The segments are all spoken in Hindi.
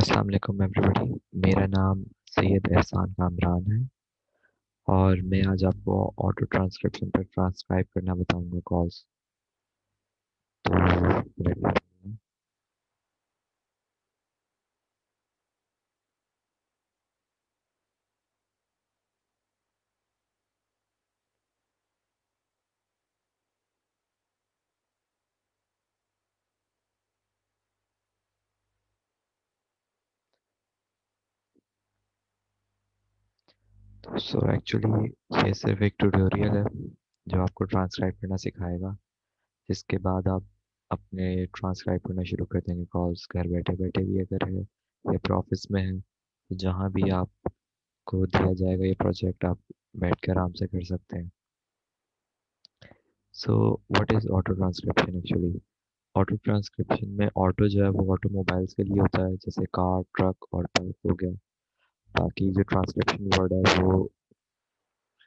अस्सलाम वालेकुम एवरीबॉडी। मेरा नाम सैयद एहसान कामरान है और मैं आज आपको ऑटो ट्रांसक्रिप्शन पर ट्रांसक्राइब करना बताऊंगा कॉल्स। तो ready? सो एक्चुअली ये सिर्फ एक ट्यूटोरियल है जो आपको ट्रांसक्राइब करना सिखाएगा, जिसके बाद आप अपने ट्रांसक्राइब करना शुरू कर देंगे कॉल्स, घर बैठे बैठे भी अगर है या फिर ऑफिस में है, तो जहाँ भी आपको दिया जाएगा ये प्रोजेक्ट आप बैठ कर आराम से कर सकते हैं। So what is auto transcription actually? Auto transcription में ऑटो जो है वो ऑटोमोबाइल्स के लिए होता है, जैसे कार, ट्रक और बाइक हो गया। बाकी जो ट्रांसक्रिप्शन वर्ड है वो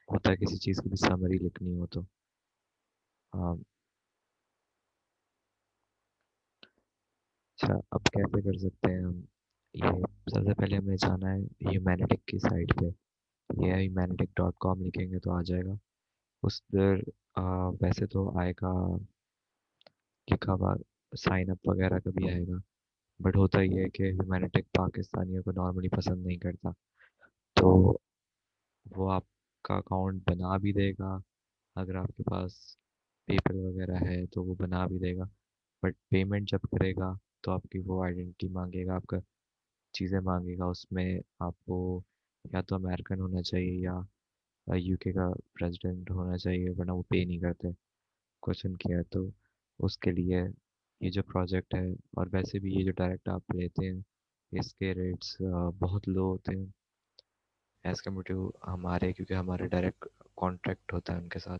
होता है किसी चीज़ की भी समरी लिखनी हो तो। हाँ। अच्छा, अब कैसे कर सकते हैं हम ये? सबसे पहले हमें जाना है ह्यूमैनिटिक की साइट पे। ये humanitech.com लिखेंगे तो आ जाएगा। उस पर वैसे तो आएगा लिखा हुआ साइन अप वगैरह का भी आएगा, बट होता ही है कि ह्यूमैनिटिक पाकिस्तानियों को नॉर्मली पसंद नहीं करता, तो वो आपका अकाउंट बना भी देगा। अगर आपके पास पेपर वगैरह है तो वो बना भी देगा, बट पेमेंट जब करेगा तो आपकी वो आइडेंटिटी मांगेगा, आपका चीज़ें मांगेगा। उसमें आपको या तो अमेरिकन होना चाहिए या यूके का प्रेसिडेंट होना चाहिए, वरना वो पे नहीं करते क्वेश्चन किया है तो। उसके लिए ये जो प्रोजेक्ट है, और वैसे भी ये जो डायरेक्ट आप लेते हैं इसके रेट्स बहुत लो होते हैं एज़ कम्पेयर टू हमारे, क्योंकि हमारे डायरेक्ट कॉन्ट्रैक्ट होता है उनके साथ,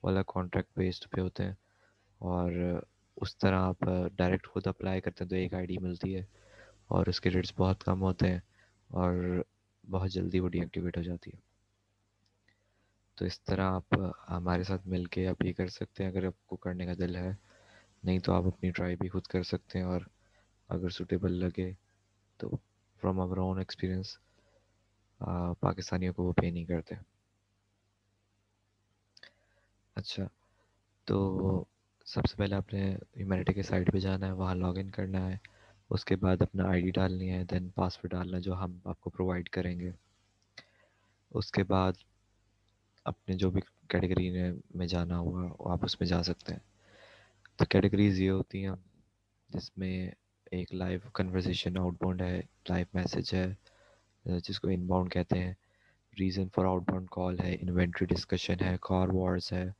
वाला कॉन्ट्रैक्ट बेस्ड पे होते हैं। और उस तरह आप डायरेक्ट खुद अप्लाई करते हैं तो एक आईडी मिलती है और उसके रेट्स बहुत कम होते हैं और बहुत जल्दी वो डीएक्टिवेट हो जाती है। तो इस तरह आप हमारे साथ मिलके आप ये कर सकते हैं अगर आपको करने का दिल है, नहीं तो आप अपनी ट्राई भी खुद कर सकते हैं। और अगर सूटेबल लगे तो फ्रॉम आवर ओन एक्सपीरियंस पाकिस्तानियों को वो पे नहीं करते। अच्छा, तो सबसे पहले आपने ह्यूमैनिटी के साइट पे जाना है, वहाँ लॉगिन करना है। उसके बाद अपना आईडी डालनी है, देन पासवर्ड डालना है जो हम आपको प्रोवाइड करेंगे। उसके बाद अपने जो भी कैटेगरी में जाना होगा वो आप उसमें जा सकते हैं। तो कैटेगरीज ये होती हैं जिसमें एक लाइव कन्वर्सेशन आउटबाउंड है, लाइव मैसेज है जिसको इनबाउंड कहते हैं, रीज़न फॉर आउटबाउंड कॉल है, इन्वेंट्री डिस्कशन है, कार वॉर्स है,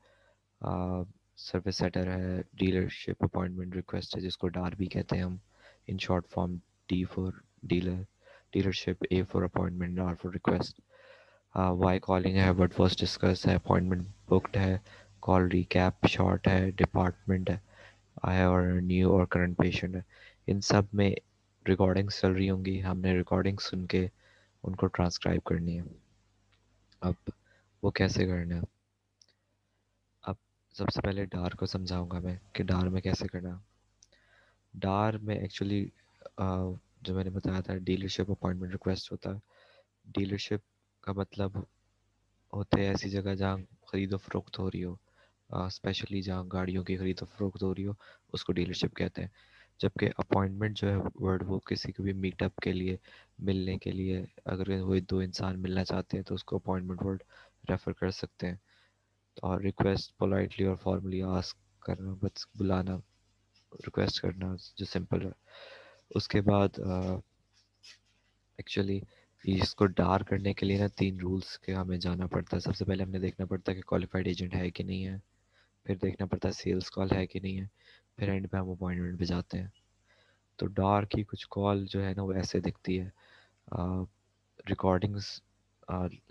सर्विस सेटर है, डीलरशिप अपॉइंटमेंट रिक्वेस्ट है जिसको डार भी कहते हैं हम in short form, D for dealer, dealership, A for appointment, R for request, why calling है, व्हाट वाज डिस्कस है, अपॉइंटमेंट बुक्ड है, कॉल रिकैप शॉर्ट है, डिपार्टमेंट है, आई हैव और न्यू और करंट पेशेंट है। इन सब में रिकॉर्डिंग्स चल रही होंगी, हमने रिकॉर्डिंग सुन के उनको ट्रांसक्राइब करनी है। अब वो कैसे करना है? अब सबसे पहले डार को समझाऊंगा मैं कि डार में कैसे करना है। डार में एक्चुअली जो मैंने बताया था डीलरशिप अपॉइंटमेंट रिक्वेस्ट होता है। डीलरशिप का मतलब होते हैं ऐसी जगह जहाँ खरीदो फरोख्त हो रही हो, स्पेशली जहाँ गाड़ियों की खरीदो फरोख्त हो रही हो, उसको डीलरशिप कहते हैं। जबकि अपॉइंटमेंट जो है वर्ड, वो किसी को भी मीटअप के लिए, मिलने के लिए, अगर वो दो इंसान मिलना चाहते हैं तो उसको अपॉइंटमेंट वर्ड रेफ़र कर सकते हैं। और रिक्वेस्ट पोलाइटली और फॉर्मली आस्क करना, बस बुलाना, रिक्वेस्ट करना जो सिंपल है। उसके बाद एक्चुअली इसको डार करने के लिए ना 3 रूल्स के हमें जाना पड़ता है। सबसे पहले हमें देखना पड़ता है कि क्वालिफाइड एजेंट है कि नहीं है, फिर देखना पड़ता है सेल्स कॉल है कि नहीं है, फिर एंड पे हम अपॉइंटमेंट पे जाते हैं। तो डार की कुछ कॉल जो है ना वो ऐसे दिखती है, रिकॉर्डिंग्स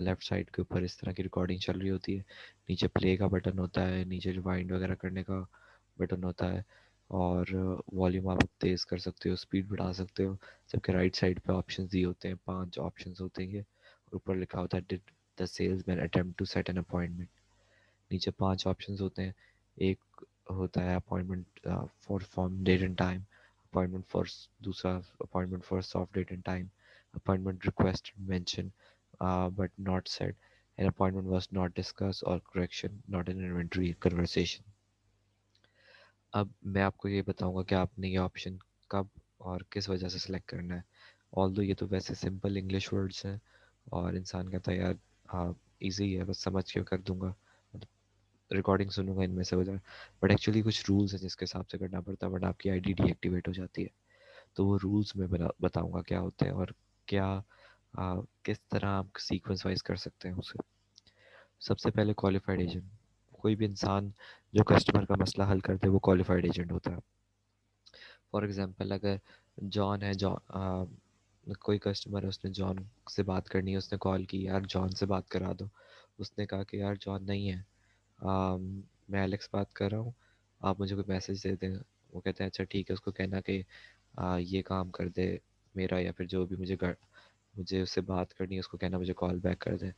लेफ्ट साइड के ऊपर इस तरह की रिकॉर्डिंग चल रही होती है, नीचे प्ले का बटन होता है, नीचे रिवाइंड वगैरह करने का बटन होता है, और वॉल्यूम आप तेज़ कर सकते हो, स्पीड बढ़ा सकते हो। जबकि राइट साइड पे ऑप्शंस दिए होते हैं, 5 ऑप्शंस होते हैं, और ऊपर लिखा होता है did the salesman attempt to set an appointment. नीचे 5 ऑप्शंस होते हैं। एक होता है appointment for firm date and time, appointment for, दूसरा appointment for soft date and time, appointment request mention but not set, an appointment was not discussed or correction not an inventory conversation. अब मैं आपको ये बताऊंगा कि आपने ये ऑप्शन कब और किस वजह से सिलेक्ट करना है। ऑल्दो ये तो वैसे सिंपल इंग्लिश वर्ड्स हैं और इंसान कहता है यार हाँ इजी है बस समझ के कर दूंगा, रिकॉर्डिंग सुनूंगा इनमें से हो जाए, बट एक्चुअली कुछ रूल्स हैं जिसके हिसाब से करना पड़ता है वरना आपकी आईडी डीएक्टिवेट हो जाती है। तो वो रूल्स मैं बताऊंगा क्या होते हैं और क्या किस तरह आप सीक्वेंस वाइज कर सकते हैं उसे। सबसे पहले क्वालिफाइड एजेंट, कोई भी इंसान जो कस्टमर का मसला हल करते हैं वो क्वालिफाइड एजेंट होता है। फॉर एग्जांपल अगर जॉन है, कोई कस्टमर है उसने जॉन से बात करनी है, उसने कॉल की यार जॉन से बात करा दो, उसने कहा कि यार जॉन नहीं है, मैं एलेक्स बात कर रहा हूँ, आप मुझे कोई मैसेज दे दें। वो कहते हैं अच्छा ठीक है, उसको कहना कि ये काम कर दे मेरा, या फिर जो भी मुझे उससे बात करनी है उसको कहना मुझे कॉल बैक कर दे।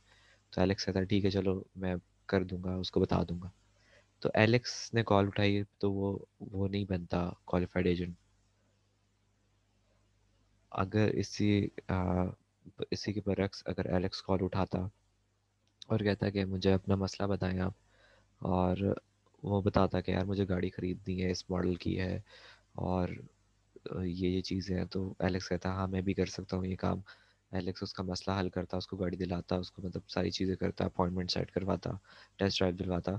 तो एलेक्स कहता है ठीक है चलो मैं कर दूंगा, उसको बता दूंगा। तो एलेक्स ने कॉल उठाई तो वो नहीं बनता क्वालिफाइड एजेंट। अगर इसी के बरक्स अगर एलेक्स कॉल उठाता और कहता कि मुझे अपना मसला बताएं आप, और वो बताता कि यार मुझे गाड़ी ख़रीदनी है, इस मॉडल की है और ये चीज़ें हैं, तो एलेक्स कहता हाँ मैं भी कर सकता हूँ ये काम। एलेक्स उसका मसला हल करता, उसको गाड़ी दिलाता, उसको मतलब सारी चीज़ें करता, अपॉइंटमेंट सेट करवाता, टेस्ट ड्राइव दिलवाता।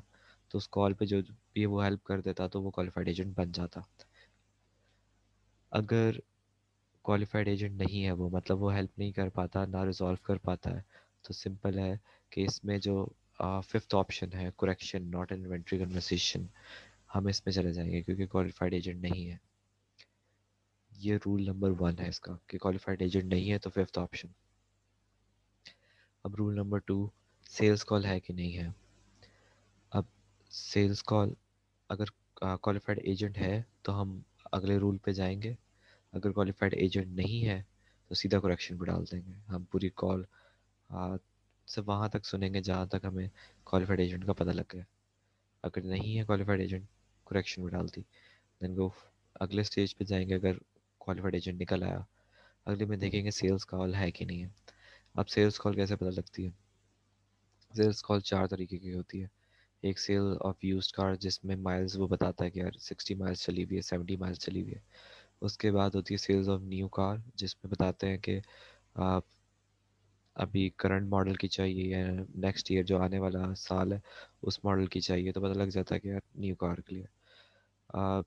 तो उस कॉल पे जो भी वो हेल्प कर देता तो वो क्वालिफाइड एजेंट बन जाता। अगर क्वालिफाइड एजेंट नहीं है वो, मतलब वो हेल्प नहीं कर पाता ना रिजॉल्व कर पाता है, तो सिंपल है कि इसमें जो फिफ्थ ऑप्शन है correction not an inventory conversation, हम इसमें चले जाएंगे क्योंकि क्वालिफाइड एजेंट नहीं है। ये रूल नंबर 1 है इसका कि क्वालिफाइड एजेंट नहीं है तो फिफ्थ ऑप्शन। अब रूल नंबर 2, सेल्स कॉल है कि नहीं है। अब सेल्स कॉल अगर क्वालिफाइड एजेंट है तो हम अगले रूल पे जाएंगे, अगर क्वालिफाइड एजेंट नहीं है तो सीधा करेक्शन पे डाल देंगे। हम पूरी कॉल से वहाँ तक सुनेंगे जहाँ तक हमें क्वालिफाइड एजेंट का पता लग गया। अगर नहीं है क्वालिफाइड एजेंट, करेक्शन में डाल दी। देन गो अगले स्टेज पे जाएंगे, अगर क्वालिफाइड एजेंट निकल आया अगले में देखेंगे सेल्स कॉल है कि नहीं है। अब सेल्स कॉल कैसे पता लगती है। सेल्स कॉल 4 तरीके की होती है। एक सेल ऑफ यूज्ड कार जिसमें माइल्स वो बताता है कि यार 60 माइल्स चली हुई है, 70 माइल्स चली हुई है। उसके बाद होती है सेल्स ऑफ न्यू कार जिसमें बताते हैं कि आप अभी करंट मॉडल की चाहिए या नेक्स्ट ईयर जो आने वाला साल है उस मॉडल की चाहिए, तो पता लग जाता है कि यार न्यू कार के लिए। आ,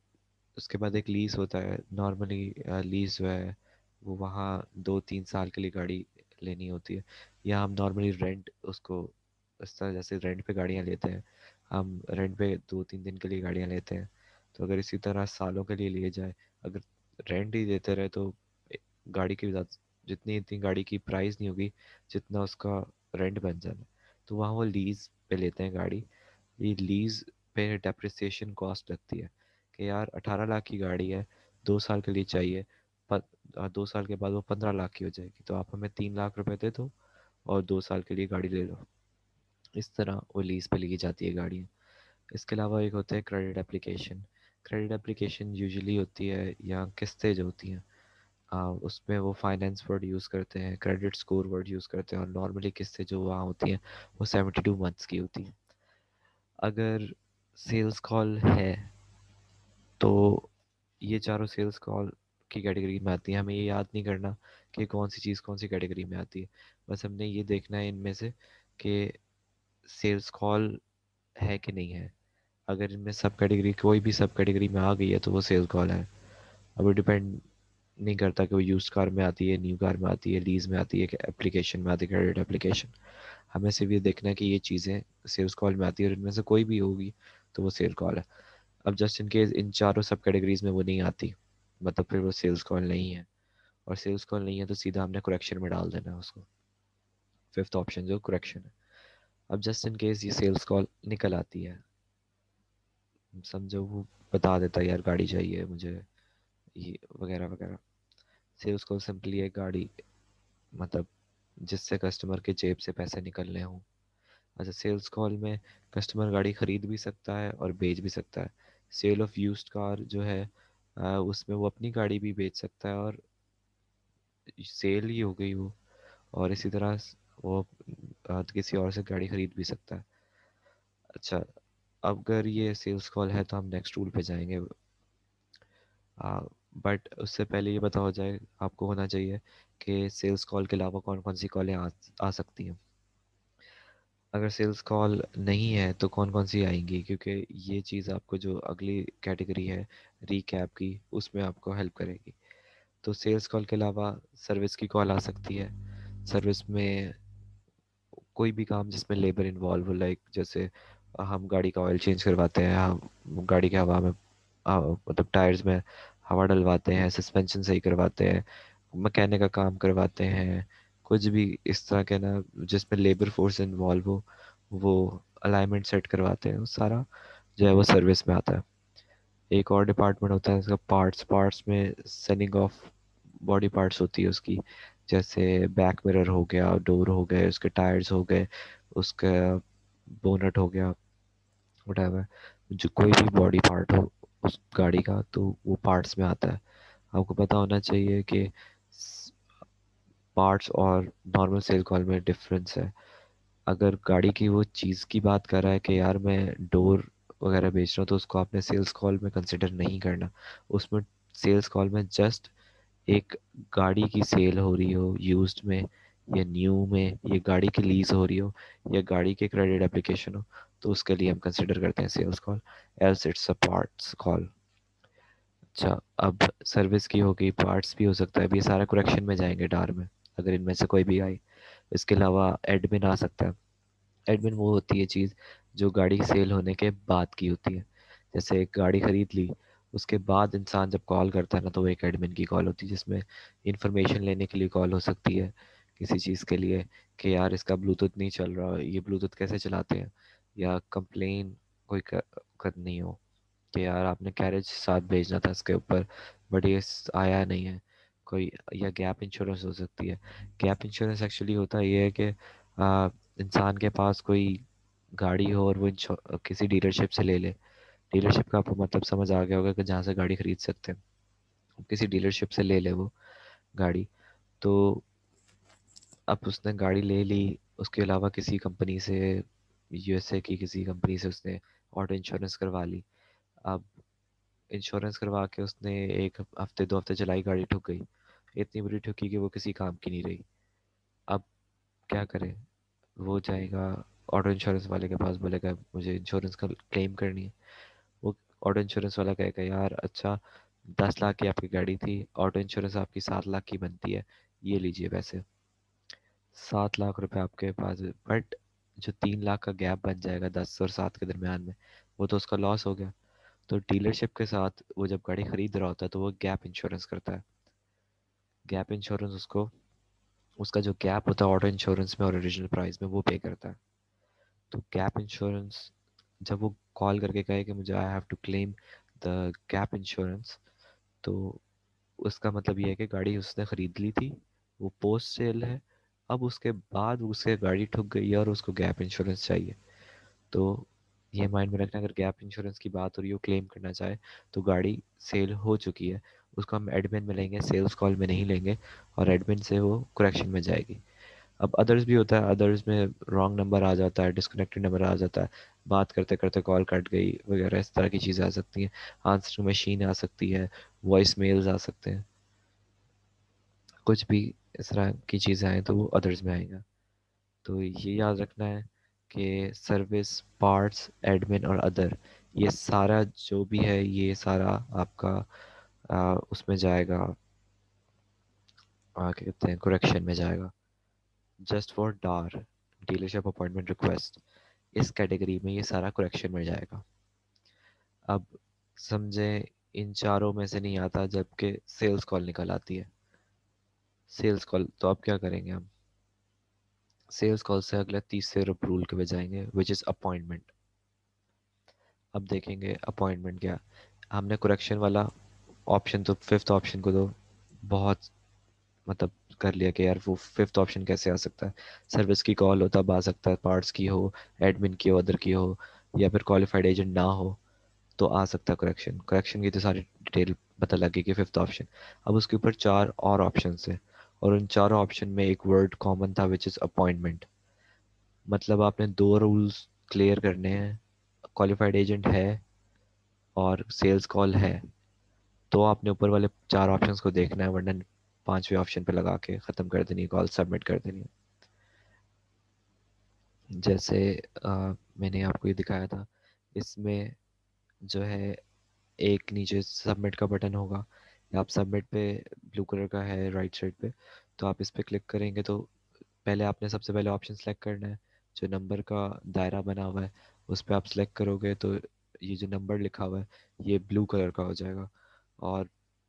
उसके बाद एक लीज़ होता है। नॉर्मली लीज़ जो है वो वहाँ 2-3 साल के लिए गाड़ी लेनी होती है, या हम नॉर्मली रेंट उसको इस तरह जैसे रेंट पे गाड़ियाँ लेते हैं, हम रेंट पे 2-3 दिन के लिए गाड़ियाँ लेते हैं। तो अगर इसी तरह सालों के लिए लिए जाए, अगर रेंट ही देते रहे तो गाड़ी की जितनी इतनी गाड़ी की प्राइस नहीं होगी जितना उसका रेंट बन जाना। तो वहाँ वो लीज पे लेते हैं गाड़ी। ये लीज पे डेप्रिसिएशन कॉस्ट लगती है कि यार 18 लाख की गाड़ी है, 2 साल के लिए चाहिए, 2 साल के बाद वो 15 लाख की हो जाएगी, तो आप हमें 3 लाख रुपए दे दो और 2 साल के लिए गाड़ी ले लो। इस तरह वो लीज पे ली जाती है गाड़ियाँ। इसके अलावा एक होता है credit application. Credit application usually होती है या किस्तें जो होती हैं, उसमें वो फाइनेंस वर्ड यूज़ करते हैं, क्रेडिट स्कोर वर्ड यूज़ करते हैं, और नॉर्मली किस्तें जो वहाँ होती हैं वो 72 मंथ्स की होती हैं। अगर सेल्स कॉल है तो ये चारों सेल्स कॉल की कैटेगरी में आती है। हमें ये याद नहीं करना कि कौन सी चीज़ कौन सी कैटेगरी में आती है, बस हमने ये देखना है इनमें से कि सेल्स कॉल है कि नहीं है। अगर इनमें सब कैटेगरी कोई भी सब कैटेगरी में आ गई है तो वो सेल्स कॉल है। अब वो डिपेंड नहीं करता कि वो यूज्ड कार में आती है, न्यू कार में आती है, लीज में आती है, कि एप्लीकेशन में आती है, क्रेडिट एप्लीकेशन। हमें सिर्फ ये देखना है कि ये चीज़ें सेल्स कॉल में आती है और इनमें से कोई भी होगी तो वो सेल कॉल है। अब जस्ट इन केस इन चारों सब कैटेगरीज में वो नहीं आती, मतलब फिर वो सेल्स कॉल नहीं है, और सेल्स कॉल नहीं है तो सीधा हमने करेक्शन में डाल देना है उसको, फिफ्थ ऑप्शन जो करेक्शन है। अब जस्ट इन केस ये सेल्स कॉल निकल आती है, समझो वो बता देता है यार गाड़ी चाहिए मुझे ये वगैरह वगैरह। सेल्स कॉल सिंपली एक गाड़ी, मतलब जिससे कस्टमर के जेब से पैसे निकलने हों। अच्छा, सेल्स कॉल में कस्टमर गाड़ी खरीद भी सकता है और बेच भी सकता है। सेल ऑफ यूज्ड कार जो है उसमें वो अपनी गाड़ी भी बेच सकता है और सेल ही हो गई वो। और इसी तरह वो किसी और से गाड़ी खरीद भी सकता है। अच्छा, अगर ये सेल्स कॉल है तो हम नेक्स्ट रूल पे जाएंगे। बट उससे पहले ये पता हो जाए आपको होना चाहिए कि सेल्स कॉल के अलावा कौन कौन सी कॉलें आ सकती हैं। अगर सेल्स कॉल नहीं है तो कौन कौन सी आएंगी, क्योंकि ये चीज़ आपको जो अगली कैटेगरी है रीकैप की उसमें आपको हेल्प करेगी। तो सेल्स कॉल के अलावा सर्विस की कॉल आ सकती है। सर्विस में कोई भी काम जिसमें लेबर इन्वॉल्व हो, लाइक जैसे हम गाड़ी का ऑयल चेंज करवाते हैं, हम गाड़ी के हवा में मतलब टायर्स में हवा डलवाते हैं, सस्पेंशन सही करवाते हैं, मैकेनिक का काम करवाते हैं, कुछ भी इस तरह के ना जिसमें लेबर फोर्स इन्वॉल्व हो, वो अलाइनमेंट सेट करवाते हैं, वो सारा जो है वो सर्विस में आता है। एक और डिपार्टमेंट होता है इसका पार्ट्स। पार्ट्स में सेलिंग ऑफ बॉडी पार्ट्स होती है उसकी, जैसे बैक मिरर हो गया, डोर हो गए, उसके टायर्स हो गए, उसका बोनट हो गया, वटाएवर जो कोई भी बॉडी पार्ट हो उस गाड़ी का, तो वो पार्ट्स में आता है। आपको पता होना चाहिए कि पार्ट्स और नॉर्मल सेल कॉल में डिफरेंस है। अगर गाड़ी की वो चीज़ की बात कर रहा है कि यार मैं डोर वगैरह बेच रहा हूँ, तो उसको आपने सेल्स कॉल में कंसिडर नहीं करना। उसमें सेल्स कॉल में जस्ट एक गाड़ी की सेल हो रही हो यूज्ड में या न्यू में, ये गाड़ी की लीज हो रही हो या गाड़ी के क्रेडिट एप्लीकेशन हो, तो उसके लिए हम कंसिडर करते हैं sales call. Else it's a parts call. अच्छा, अब सर्विस की होगी, पार्ट्स भी हो सकता है, अब ये सारा करेक्शन में जाएंगे डार में अगर इनमें से कोई भी आई। इसके अलावा एडमिन आ सकता है। एडमिन वो होती है चीज़ जो गाड़ी सेल होने के बाद की होती है। जैसे एक गाड़ी खरीद ली, उसके बाद इंसान जब कॉल करता है ना, तो वो एक एडमिन की कॉल होती है, जिसमें इंफॉर्मेशन लेने के लिए कॉल हो सकती है किसी चीज़ के लिए, कि यार इसका ब्लूटूथ नहीं चल रहा, ये ब्लूटूथ कैसे चलाते हैं, या कंप्लेन कोई करनी हो कि यार आपने कैरेज साथ भेजना था इसके ऊपर बट ये आया नहीं है कोई, या गैप इंश्योरेंस हो सकती है। गैप इंश्योरेंस एक्चुअली होता ये है कि इंसान के पास कोई गाड़ी हो और वो किसी डीलरशिप से ले ले। डीलरशिप का आपको मतलब समझ आ गया होगा कि जहाँ से गाड़ी खरीद सकते हैं, किसी डीलरशिप से ले ले वो गाड़ी। तो अब उसने गाड़ी ले ली, उसके अलावा किसी कंपनी से, यूएसए की किसी कंपनी से उसने ऑटो इंश्योरेंस करवा ली। अब इंश्योरेंस करवा के उसने एक हफ्ते 2 हफ्ते चलाई, गाड़ी ठुक गई, इतनी बुरी ठुकी कि वो किसी काम की नहीं रही। अब क्या करे, वो जाएगा ऑटो इंश्योरेंस वाले के पास, बोलेगा मुझे इंश्योरेंस का क्लेम करनी है। वो ऑटो इंश्योरेंस वाला कहेगा यार अच्छा 10 लाख की आपकी गाड़ी थी, ऑटो इंश्योरेंस आपकी 7 लाख की बनती है, ये लीजिए पैसे। 7 लाख रुपए आपके पास, बट जो 3 लाख का गैप बन जाएगा 10 और 7 के दरमियान में, वो तो उसका लॉस हो गया। तो डीलरशिप के साथ वो जब गाड़ी खरीद रहा होता है तो वो गैप इंश्योरेंस करता है। गैप इंश्योरेंस उसको उसका जो गैप होता है ऑटो इंश्योरेंस में और ओरिजिनल प्राइस में, वो पे करता है। तो गैप इंश्योरेंस जब वो कॉल करके कहे कि मुझे I have to claim the gap insurance, तो उसका मतलब ये है कि गाड़ी उसने ख़रीद ली थी, वो पोस्ट सेल है, अब उसके बाद उसके गाड़ी ठुक गई है और उसको गैप इंश्योरेंस चाहिए। तो ये माइंड में रखना, अगर गैप इंश्योरेंस की बात हो रही हो, क्लेम करना चाहे, तो गाड़ी सेल हो चुकी है, उसको हम एडमिन में लेंगे, सेल्स कॉल में नहीं लेंगे, और एडमिन से वो करेक्शन में जाएगी। अब अदर्स भी होता है, अदर्स में रॉन्ग नंबर आ जाता है, डिस्कनेक्टेड नंबर आ जाता है, बात करते करते कॉल कट गई वगैरह, इस तरह की चीज़ें आ सकती हैं। आंसर मशीन आ सकती है, वॉइस मेल्स आ सकते हैं, कुछ भी इस तरह की चीज़ें आए तो वो अदर्स में आएगा। तो ये याद रखना है कि सर्विस, पार्ट्स, एडमिन और अदर, ये सारा जो भी है ये सारा आपका उसमें जाएगा, क्या कहते हैं, करेक्शन में जाएगा। Just for Dar, dealership appointment request, इस कैटेगरी में ये सारा करेक्शन में जाएगा। अब समझे, इन चारों में से नहीं आता जबकि सेल्स कॉल निकल आती है। सेल्स कॉल तो अब क्या करेंगे हम, सेल्स कॉल से अगले तीसरे रूल के पे जाएंगे, विच इज़ अपॉइंटमेंट। अब देखेंगे अपॉइंटमेंट क्या। हमने करेक्शन वाला ऑप्शन तो फिफ्थ ऑप्शन को तो बहुत मतलब कर लिया कि यार वो फिफ्थ ऑप्शन कैसे आ सकता है। सर्विस की कॉल हो तब आ सकता है, पार्ट्स की हो, एडमिन की हो, अदर की हो, या फिर क्वालिफाइड एजेंट ना हो तो आ सकता है करेक्शन। करेक्शन की तो सारी डिटेल पता लगेगी फिफ्थ ऑप्शन। अब उसके ऊपर चार और ऑप्शन थे, और उन चारों ऑप्शन में एक वर्ड कॉमन था विच इज़ अपॉइंटमेंट। मतलब आपने दो रूल्स क्लियर करने हैं, क्वालिफाइड एजेंट है और सेल्स कॉल है, तो आपने ऊपर वाले चार ऑप्शंस को देखना है, वरना पांचवें ऑप्शन पे लगा के ख़त्म कर देनी है, कॉल सबमिट कर देनी है। जैसे मैंने आपको ये दिखाया था, इसमें जो है एक नीचे सबमिट का बटन होगा, या आप सबमिट पे ब्लू कलर का है राइट साइड पे, तो आप इस पे क्लिक करेंगे तो पहले आपने सबसे पहले ऑप्शन सेलेक्ट करना है। जो नंबर का दायरा बना हुआ है उस पर आप सेलेक्ट करोगे तो ये जो नंबर लिखा हुआ है ये ब्लू कलर का हो जाएगा, और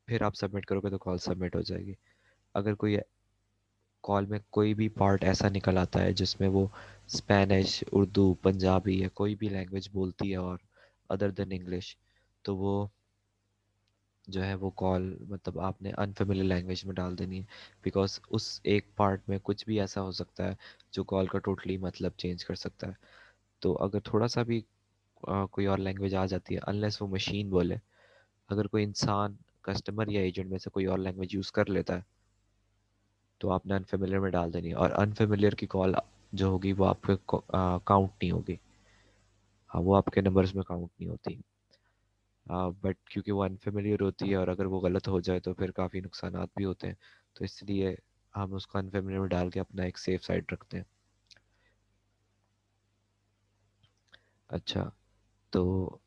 फिर आप सबमिट करोगे तो कॉल सबमिट हो जाएगी। अगर कोई कॉल में कोई भी पार्ट ऐसा निकल आता है जिसमें वो स्पेनिश, उर्दू, पंजाबी या कोई भी लैंग्वेज बोलती है और अदर देन इंग्लिश, तो वो जो है वो कॉल मतलब आपने अनफेमिलियर लैंग्वेज में डाल देनी है, बिकॉज उस एक पार्ट में कुछ भी ऐसा हो सकता है जो कॉल का टोटली मतलब चेंज कर सकता है। तो अगर थोड़ा सा भी कोई और लैंग्वेज आ जाती है, अनलेस वो मशीन बोले, अगर कोई इंसान कस्टमर या एजेंट में से कोई और लैंग्वेज यूज़ कर लेता है तो आपने अनफेमिलियर में डाल देनी है, और अनफेमिलियर की कॉल जो होगी वो आपके काउंट नहीं होगी। हाँ, वो आपके नंबर्स में काउंट नहीं होती। बट क्योंकि वो अनफेमिलियर होती है और अगर वो गलत हो जाए तो फिर काफ़ी नुकसानात भी होते हैं, तो इसलिए हम उसको अनफेमिलियर में डाल के अपना एक सेफ साइड रखते हैं। अच्छा, तो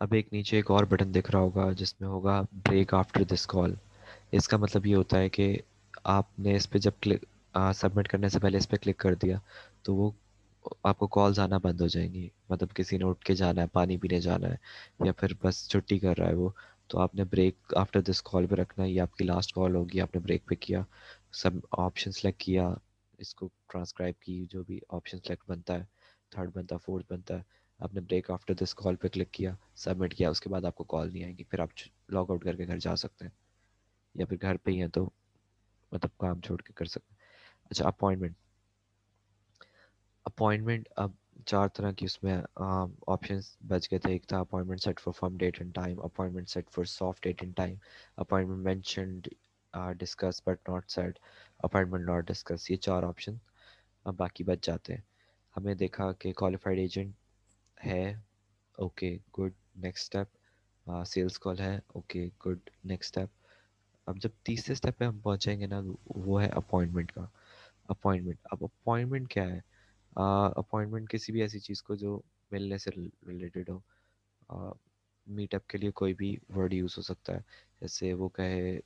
अब एक नीचे एक और बटन दिख रहा होगा जिसमें होगा ब्रेक आफ्टर दिस कॉल। इसका मतलब ये होता है कि आपने इस पे जब क्लिक सबमिट करने से पहले इस पे क्लिक कर दिया तो वो आपको कॉल्स आना बंद हो जाएंगी। मतलब किसी ने उठ के जाना है, पानी पीने जाना है, या फिर बस छुट्टी कर रहा है वो, तो आपने ब्रेक आफ्टर दिस कॉल पे रखना है। ये आपकी लास्ट कॉल होगी, आपने ब्रेक पे किया, सब ऑप्शन सेलेक्ट किया, इसको ट्रांसक्राइब की, जो भी ऑप्शन सेलेक्ट बनता है, थर्ड बनता है, फोर्थ बनता है, आपने ब्रेक आफ्टर दिस कॉल पे क्लिक किया, सबमिट किया, उसके बाद आपको कॉल नहीं आएगी, फिर आप लॉग आउट करके घर जा सकते हैं, या फिर घर पे ही हैं तो मतलब काम छोड़ के कर सकते हैं। अच्छा, अपॉइंटमेंट। अपॉइंटमेंट अब चार तरह की उसमें ऑप्शंस बच गए थे। एक था appointment set for firm date and time, appointment set for soft date and time, appointment mentioned discuss but not set, appointment not discuss. ये चार ऑप्शन अब बाकी बच जाते हैं। हमें देखा कि क्वालिफाइड एजेंट है, okay good, next step. Sales call है, ओके गुड, नेक्स्ट स्टेप। अब जब तीसरे स्टेप पे हम पहुंचेंगे ना, वो है अपॉइंटमेंट का। अपॉइंटमेंट, अब अपॉइंटमेंट क्या है? अपॉइंटमेंट किसी भी ऐसी चीज़ को जो मिलने से रिलेटेड हो। मीटअप के लिए कोई भी वर्ड यूज़ हो सकता है, जैसे वो कहे,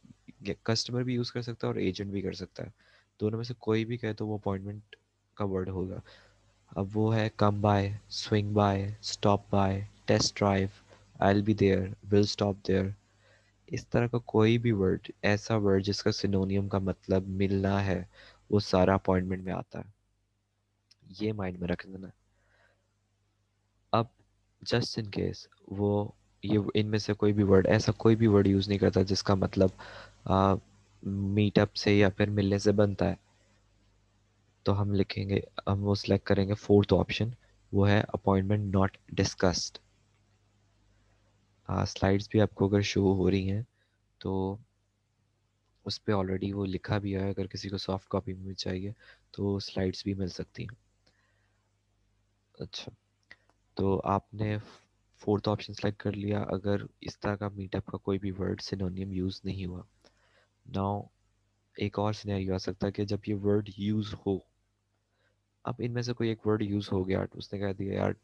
कस्टमर भी यूज़ कर सकता है और एजेंट भी कर सकता है, दोनों में से कोई भी कहे तो वो अपॉइंटमेंट का वर्ड होगा। अब वो है come by, swing by, stop by, test drive, I will be there, will stop there. इस तरह का कोई भी वर्ड, ऐसा वर्ड जिसका सिनोनियम का मतलब मिलना है, वो सारा अपॉइंटमेंट में आता है। ये माइंड में रख देना। अब जस्ट इन केस वो ये इनमें से कोई भी वर्ड, ऐसा कोई भी वर्ड यूज़ नहीं करता जिसका मतलब मीटअप से या फिर मिलने से बनता है, तो हम लिखेंगे, हम वो सिलेक्ट करेंगे फोर्थ ऑप्शन, वो है अपॉइंटमेंट नॉट डिस्कस्ड। स्लाइड्स भी आपको अगर शो हो रही हैं तो उस पर ऑलरेडी वो लिखा भी है, अगर किसी को सॉफ्ट कॉपी में भी चाहिए तो स्लाइड्स भी मिल सकती हैं। अच्छा, तो आपने फोर्थ ऑप्शन सेलेक्ट कर लिया अगर इस तरह का मीटअप का कोई भी वर्ड सिनोनियम यूज़ नहीं हुआ। नाउ एक और सिनेरियो आ सकता है कि जब ये वर्ड यूज़ हो, अब इनमें से कोई एक वर्ड यूज़ हो गया, उसने कह दिया यार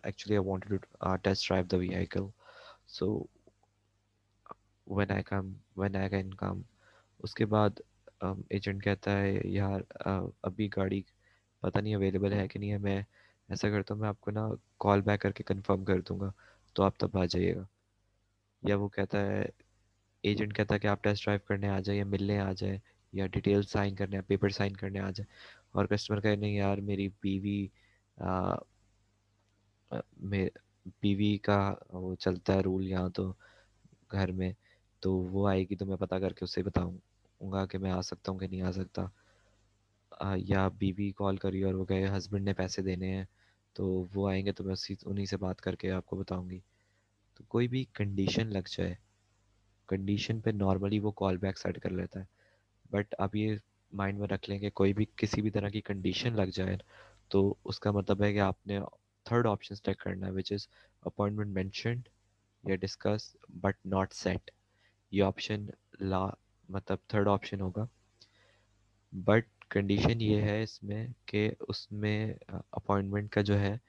actually I wanted to test drive the vehicle, so when I can come. उसके बाद एजेंट कहता है यार अभी गाड़ी पता नहीं अवेलेबल है कि नहीं है, मैं ऐसा करता हूँ मैं आपको ना कॉल बैक करके कंफर्म कर दूंगा, तो आप तब आ जाइएगा। या वो कहता है, एजेंट कहता है कि आप टेस्ट ड्राइव करने आ जाए या मिलने आ जाए या डिटेल साइन करने, पेपर साइन करने आ जाए, और कस्टमर कहे नहीं यार मेरी बीवी आ, मे बीवी का वो चलता है रूल यहाँ तो घर में, तो वो आएगी तो मैं पता करके उससे बताऊंगा कि मैं आ सकता हूँ कि नहीं आ सकता। या बीवी कॉल करी और वो कहे हस्बैंड ने पैसे देने हैं, तो वो आएंगे तो मैं उन्हीं से बात करके आपको बताऊंगी। तो कोई भी कंडीशन लग जाए, कंडीशन पे नॉर्मली वो कॉल बैक सेट कर लेता है। बट अब ये माइंड में रख लें कि कोई भी किसी भी तरह की कंडीशन लग जाए तो उसका मतलब है कि आपने थर्ड ऑप्शन सेलेक्ट करना है, विच इज़ अपॉइंटमेंट मेंशन्ड या डिस्कस बट नॉट सेट। ये ऑप्शन ला मतलब थर्ड ऑप्शन होगा। बट कंडीशन ये है इसमें कि उसमें अपॉइंटमेंट का जो है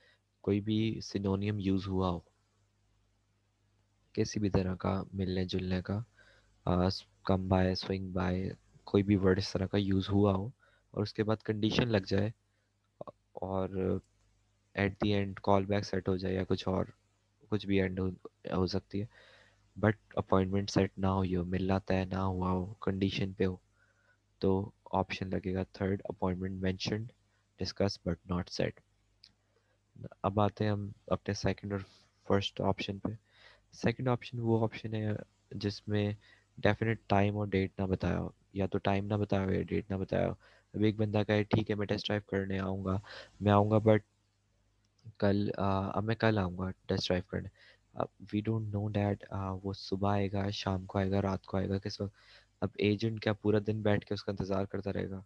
कोई भी सिनोनियम यूज़ हुआ हो, किसी भी तरह का मिलने जुलने का, कम बाय, स्विंग बाय, कोई भी वर्ड इस तरह का यूज़ हुआ हो और उसके बाद कंडीशन लग जाए और at the end call back set हो जाए या कुछ और, कुछ भी एंड हो सकती है, बट अपॉइंटमेंट सेट ना हुई हो, मिलना तय ना हुआ हो, कंडीशन पे हो, तो ऑप्शन लगेगा third, appointment mentioned, discuss but not set. अब आते हैं हम अपने सेकंड और फर्स्ट ऑप्शन पे। सेकंड ऑप्शन वो ऑप्शन है जिसमें डेफिनेट टाइम और डेट ना बताया हो, या तो टाइम ना बताया हो या डेट ना बताया हो। अब एक बंदा कहे ठीक है मैं टेस्ट ड्राइव करने आऊँगा, मैं आऊँगा बट अब मैं कल आऊँगा टेस्ट ड्राइव करने। अब वी डोंट नो डैट वो सुबह आएगा, शाम को आएगा, रात को आएगा, किस वक्त। अब एजेंट क्या पूरा दिन बैठ के उसका इंतज़ार करता रहेगा?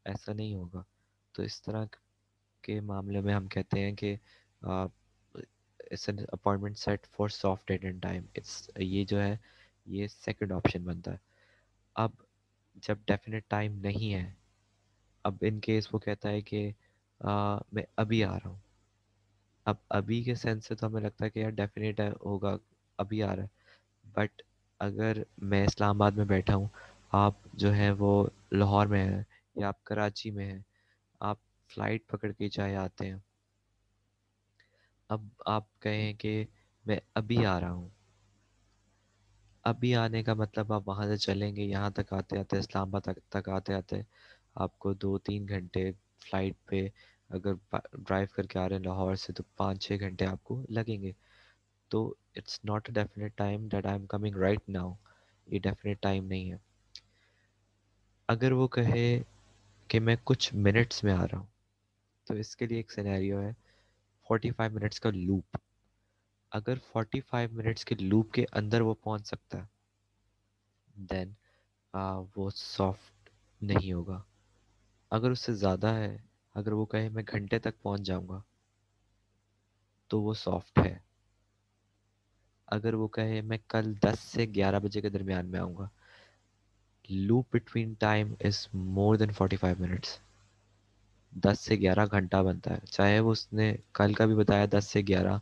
ऐसा नहीं होगा। तो इस तरह के मामले में हम कहते हैं कि it's an appointment set for soft date and time. It's ये जो है ये सेकंड ऑप्शन बनता है। अब जब डेफिनेट टाइम नहीं है, अब इन केस वो कहता है कि मैं अभी आ रहा हूँ। अब अभी के सेंस से तो हमें लगता है कि यार डेफिनेट है होगा, अभी आ रहा है। बट अगर मैं इस्लामाबाद में बैठा हूँ, आप जो है वो लाहौर में हैं या आप कराची में हैं, आप फ्लाइट पकड़ के चाहे आते हैं। अब आप कहें कि मैं अभी आ रहा हूँ, अभी आने का मतलब आप वहाँ से चलेंगे, यहाँ तक आते आते इस्लामाबाद तक आते आते आपको 2-3 घंटे फ्लाइट पे, अगर ड्राइव करके आ रहे हैं लाहौर से तो 5-6 घंटे आपको लगेंगे। तो it's not a definite time that I am coming right now. ये डेफिनेट टाइम नहीं है। अगर वो कहे कि मैं कुछ मिनट्स में आ रहा हूँ, तो इसके लिए एक सिनेरियो है 45 मिनट्स का लूप। अगर 45 मिनट्स के लूप के अंदर वो पहुंच सकता है, देन वो सॉफ्ट नहीं होगा। अगर उससे ज़्यादा है, अगर वो कहे मैं घंटे तक पहुंच जाऊंगा, तो वो सॉफ्ट है। अगर वो कहे मैं कल 10 से 11 बजे के दरमियान में आऊँगा, loop between time is more than 45 minutes. 10 से 11 घंटा बनता है, चाहे वो उसने कल का भी बताया 10 से 11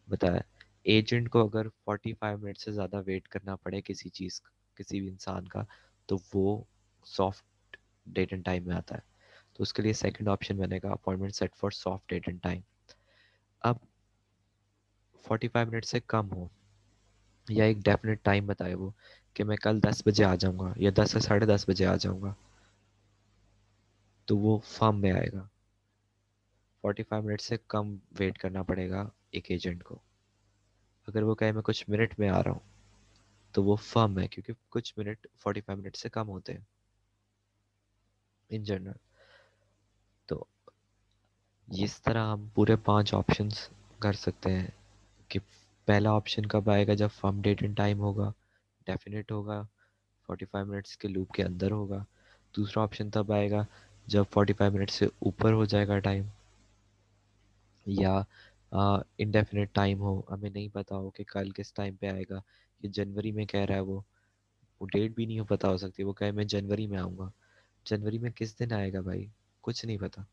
बताया। एजेंट को अगर 45 मिनट से ज़्यादा वेट करना पड़े किसी चीज़, किसी भी इंसान का, तो वो सॉफ्ट डेट एंड टाइम में आता है। तो उसके लिए सेकंड ऑप्शन बनेगा appointment set for soft date and time. अब 45 मिनट से कम हो या एक डेफिनेट टाइम बताए वो कि मैं कल 10 बजे आ जाऊँगा या 10 से 10:30 बजे आ जाऊँगा, तो वो फर्म में आएगा। 45 मिनट से कम वेट करना पड़ेगा एक एजेंट को। अगर वो कहे मैं कुछ मिनट में आ रहा हूँ, तो वो फर्म है, क्योंकि कुछ मिनट 45 मिनट से कम होते हैं इन जनरल। तो इस तरह हम पूरे 5 ऑप्शंस कर सकते हैं कि पहला ऑप्शन कब आएगा, जब फर्म डेट एंड टाइम होगा, डेफिनेट होगा, 45 मिनट्स के लूप के अंदर होगा। दूसरा ऑप्शन तब आएगा जब 45 मिनट से ऊपर हो जाएगा टाइम, या इनडेफिनेट टाइम हो, हमें नहीं पता हो कि कल किस टाइम पे आएगा। ये जनवरी में कह रहा है वो डेट भी नहीं हो पता हो सकती, वो कहे मैं जनवरी में आऊँगा, जनवरी में किस दिन आएगा भाई, कुछ नहीं पता।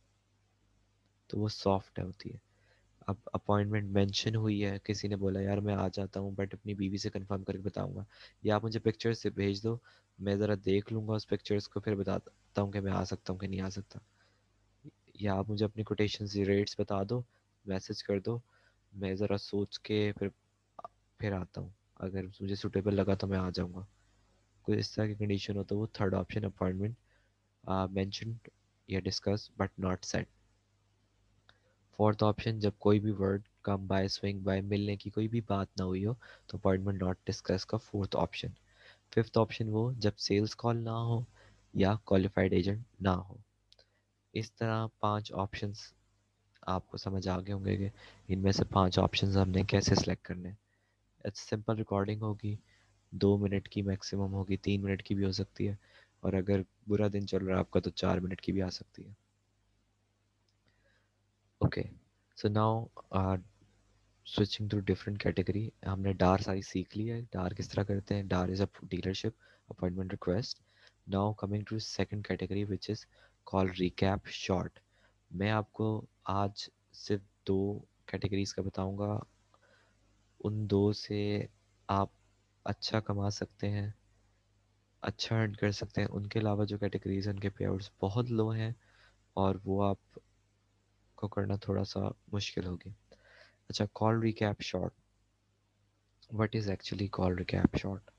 तो वो सॉफ्ट है होती है। अब अपॉइंटमेंट मेंशन हुई है, किसी ने बोला यार मैं आ जाता हूँ बट अपनी बीवी से कंफर्म करके बताऊंगा, या आप मुझे पिक्चर्स से भेज दो, मैं ज़रा देख लूँगा उस पिक्चर्स को, फिर बताता हूँ कि मैं आ सकता हूँ कि नहीं आ सकता। या आप मुझे अपनी कोटेशन रेट्स बता दो, मैसेज कर दो, मैं ज़रा सोच के फिर आता हूँ, अगर मुझे सूटेबल लगा तो मैं आ जाऊँगा। कोई इस तरह की कंडीशन हो तो वो थर्ड ऑप्शन अपॉइंटमेंट मेंशन्ड या discuss but not set. Fourth option जब कोई भी word come by, swing by, मिलने की कोई भी बात ना हुई हो, तो अपॉइंटमेंट नॉट डिस्कस का फोर्थ ऑप्शन। फिफ्थ ऑप्शन वो जब सेल्स कॉल ना हो या क्वालिफाइड एजेंट ना हो। इस तरह 5 ऑप्शंस आपको समझ आ गए होंगे कि इनमें से 5 ऑप्शंस हमने कैसे सेलेक्ट करने हैं। इट्स सिंपल रिकॉर्डिंग होगी, 2 मिनट की मैक्सिमम होगी, 3 मिनट की भी हो सकती है, और अगर बुरा दिन चल रहा है आपका तो 4 मिनट की भी आ सकती है। Okay, so now switching to different category. हमने डार सारी सीख ली है, डार किस तरह करते हैं। DAR is a dealership appointment request. Now coming to second category which is call recap short. मैं आपको आज सिर्फ 2 कैटेगरीज का बताऊंगा, उन 2 से आप अच्छा कमा सकते हैं, अच्छा अर्न कर सकते हैं। उनके अलावा जो कैटेगरीज हैं उनके पे आउट्स बहुत लो हैं और वो आपको करना थोड़ा सा मुश्किल होगी। अच्छा, call recap short. What is actually call recap short?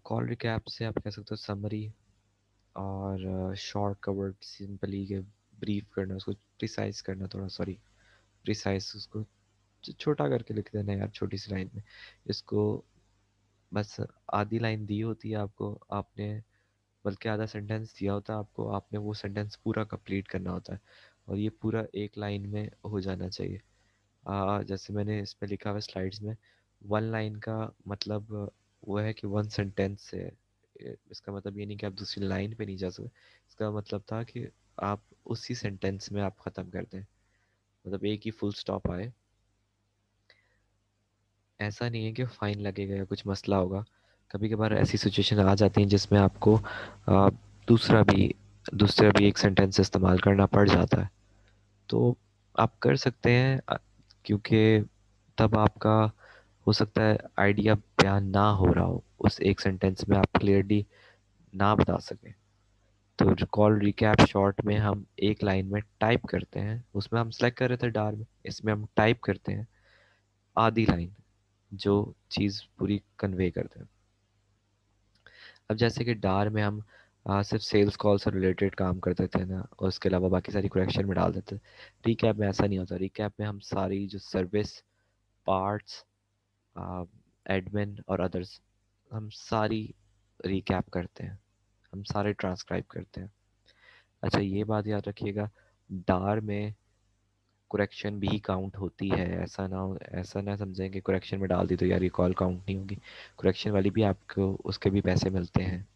Call recap से आप कह सकते हो समरी, और शॉर्ट कवर्ड सिंपली के ब्रीफ करना, उसको प्रिसाइज करना, थोड़ा सॉरी प्रिसाइज, उसको छोटा करके लिख देना यार, छोटी सी लाइन में। इसको बस आधी लाइन दी होती है आपको, आपने बल्कि आधा सेंटेंस दिया होता है आपको, आपने वो सेंटेंस पूरा कंप्लीट करना होता है, और ये पूरा एक लाइन में हो जाना चाहिए। जैसे मैंने इसमें लिखा हुआ स्लाइड्स में, 1 लाइन का मतलब वो है कि 1 सेंटेंस से, इसका मतलब ये नहीं कि आप दूसरी लाइन पे नहीं जा सकते। इसका मतलब था कि आप उसी सेंटेंस में आप ख़त्म कर दें, मतलब एक ही फुल स्टॉप आए। ऐसा नहीं है कि फ़ाइन लगेगा या कुछ मसला होगा। कभी कभार ऐसी सिचुएशन आ जाती हैं जिसमें आपको दूसरा भी दूसरा भी एक सेंटेंस इस्तेमाल करना पड़ जाता है, तो आप कर सकते हैं, क्योंकि तब आपका हो सकता है आइडिया बयान ना हो रहा हो, उस एक सेंटेंस में आप क्लियरली ना बता सकें। तो कॉल रिकैप शॉर्ट में हम एक लाइन में टाइप करते हैं, उसमें हम सेलेक्ट कर रहे थे डार में, इसमें हम टाइप करते हैं आधी लाइन, जो चीज़ पूरी कन्वे करते हैं। अब जैसे कि डार में हम सिर्फ सेल्स कॉल से रिलेटेड काम करते थे ना, और उसके अलावा बाकी सारी करेक्शन में डाल देते। रिकैप में ऐसा नहीं होता, रिकैप में हम सारी जो सर्विस पार्ट्स, एडमिन और अदर्स, हम सारी रिकैप करते हैं, हम सारे ट्रांसक्राइब करते हैं। अच्छा, ये बात याद रखिएगा, डार में करेक्शन भी काउंट होती है, ऐसा ना समझें कि करेक्शन में डाल दी तो यार ये कॉल काउंट नहीं होगी। करेक्शन वाली भी आपको उसके भी पैसे मिलते हैं।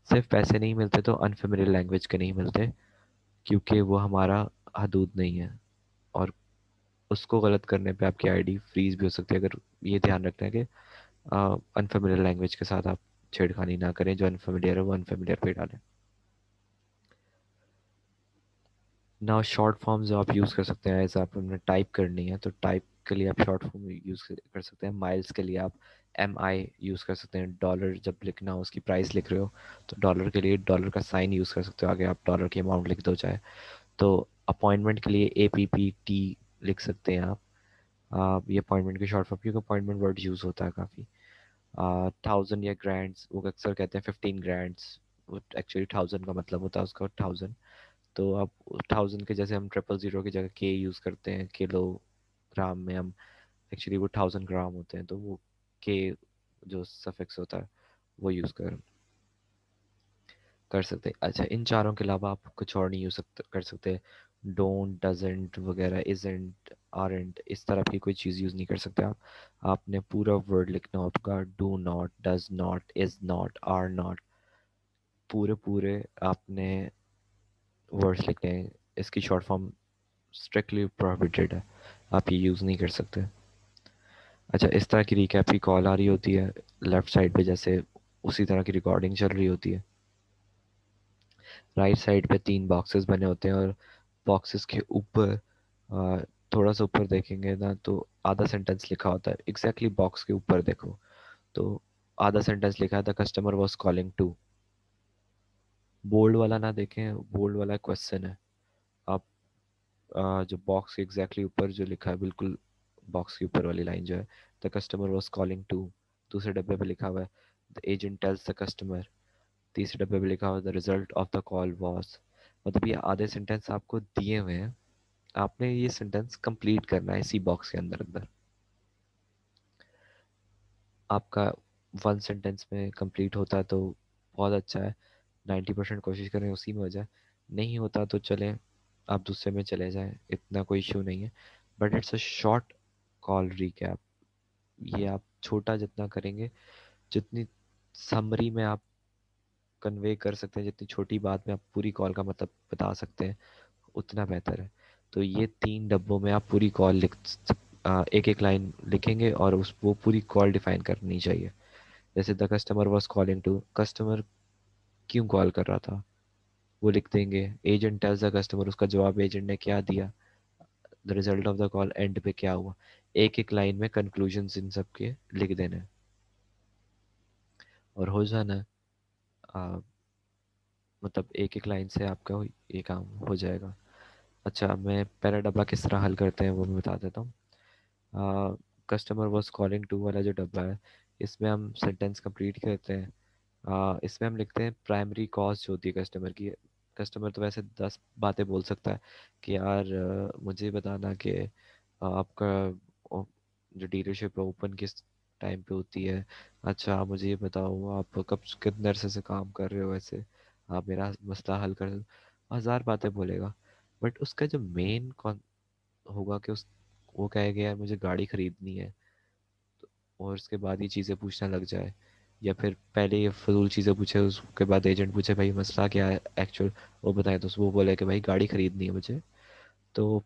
सिर्फ पैसे नहीं मिलते तो अनफेमिलियर लैंग्वेज के नहीं मिलते, क्योंकि वो हमारा हदूद नहीं है, और उसको गलत करने पे आपकी आईडी फ्रीज भी हो सकती है। अगर ये ध्यान रखना है कि अनफेमिलियर लैंग्वेज के साथ आप छेड़खानी ना करें, जो अनफेमिलियर है वो अनफेमिलियर पे डालें। ना शॉर्ट फॉर्म जो आप यूज़ कर सकते हैं, एज आपने टाइप करनी है तो टाइप के लिए आप शॉर्ट फॉर्म यूज़ कर सकते हैं। माइल्स के लिए आप MI यूज़ कर सकते हैं। डॉलर जब लिखना हो, उसकी प्राइस लिख रहे हो, तो डॉलर के लिए डॉलर का साइन यूज़ कर सकते हो, आगे आप डॉलर की अमाउंट लिख दो चाहे। तो अपॉइंटमेंट के लिए APPT लिख सकते हैं आप ये अपॉइंटमेंट की शॉर्ट फॉर्म, क्योंकि अपॉइंटमेंट वर्ड यूज़ होता है काफ़ी। 1000 या ग्रैंड्स, वो अक्सर कहते हैं 15 ग्रैंड्स, वो एक्चुअली 1000 का मतलब होता है उसका 1000। तो आप 1000 के जैसे हम 000 की जगह के यूज़ करते हैं, किलोग्राम में हम एक्चुअली वो 1000 ग्राम होते हैं, तो वो के जो सफिक्स होता है वो यूज़ कर सकते हैं। अच्छा, इन चारों के अलावा आप कुछ और नहीं यूज़ कर सकते। डोंट, डजेंट वगैरह, इजंट, आरंट, इस तरह की कोई चीज़ यूज़ नहीं कर सकते आप। आपने पूरा वर्ड लिखना होगा, do not, does not, is not, are not, पूरे पूरे आपने वर्ड्स लिखने हैं। इसकी शॉर्ट फॉर्म स्ट्रिक्टली प्रोहिबिटेड है, आप ये यूज़ नहीं कर सकते। अच्छा, इस तरह की रिकैप की कॉल आ रही होती है लेफ़्ट साइड पे, जैसे उसी तरह की रिकॉर्डिंग चल रही होती है। राइट साइड पे 3 बॉक्सेस बने होते हैं, और बॉक्सेस के ऊपर अ, थोड़ा सा ऊपर देखेंगे ना तो आधा सेंटेंस लिखा होता है। एग्जैक्टली बॉक्स के ऊपर देखो तो आधा सेंटेंस लिखा है, the customer was calling to. Bold वाला ना देखें, बोल्ड वाला क्वेश्चन है। आप जो बॉक्स के एग्जैक्टली ऊपर जो लिखा है, बिल्कुल बॉक्स के ऊपर वाली लाइन जो है, the customer was calling to, दूसरे डब्बे पे लिखा हुआ है the agent tells the customer, तीसरे डब्बे पे लिखा हुआ है the result of the call was. मतलब ये आधे सेंटेंस आपको दिए हुए हैं, आपने ये सेंटेंस कंप्लीट करना है इसी बॉक्स के अंदर अंदर। आपका 1 सेंटेंस में कंप्लीट होता है तो बहुत अच्छा है, 90% कोशिश करें उसी में हो जाए। नहीं होता तो चलें, आप दूसरे में चले जाएं, इतना कोई इशू नहीं है। But it's a short call recap. ये आप छोटा जितना करेंगे, जितनी समरी में आप कन्वे कर सकते हैं, जितनी छोटी बात में आप पूरी कॉल का मतलब बता सकते हैं, उतना बेहतर है। तो ये 3 डब्बों में आप पूरी कॉल एक एक लाइन लिखेंगे और उस वो पूरी कॉल डिफाइन करनी चाहिए। जैसे the customer was calling to, customer क्यों कॉल कर रहा था, वो लिख देंगे। एजेंट टेल्स द कस्टमर, उसका जवाब एजेंट ने क्या दिया। The result of the call, and पे क्या हुआ। एक एक लाइन में कंक्लूजन्स इन सब के लिख देना है और हो जाना है। मतलब एक एक लाइन से आपका ये काम हो जाएगा। अच्छा, मैं पहला डब्बा किस तरह हल करते हैं वो मैं बता देता हूँ। कस्टमर वॉज कॉलिंग टू वाला जो डब्बा है, इसमें हम सेंटेंस कंप्लीट करते हैं। इसमें हम लिखते हैं प्राइमरी कॉज जो होती है कस्टमर की। कस्टमर तो वैसे 10 बातें बोल सकता है कि यार मुझे बताना कि आपका जो डीलरशिप है ओपन किस टाइम पे होती है। अच्छा, आप मुझे ये बताओ आप कब कितने अरसे से काम कर रहे हो, ऐसे आप मेरा मसला हल कर दो। 1000 बातें बोलेगा। बट उसका जो मेन कौन होगा कि उस वो कहेगा यार मुझे गाड़ी खरीदनी है, और उसके बाद ये चीज़ें पूछना लग जाए। या फिर पहले ये फजूल चीज़ें पूछे, उसके बाद एजेंट पूछे भाई मसला क्या है एक्चुअल, वो बताए तो वो बोले कि भाई गाड़ी खरीदनी है मुझे। तो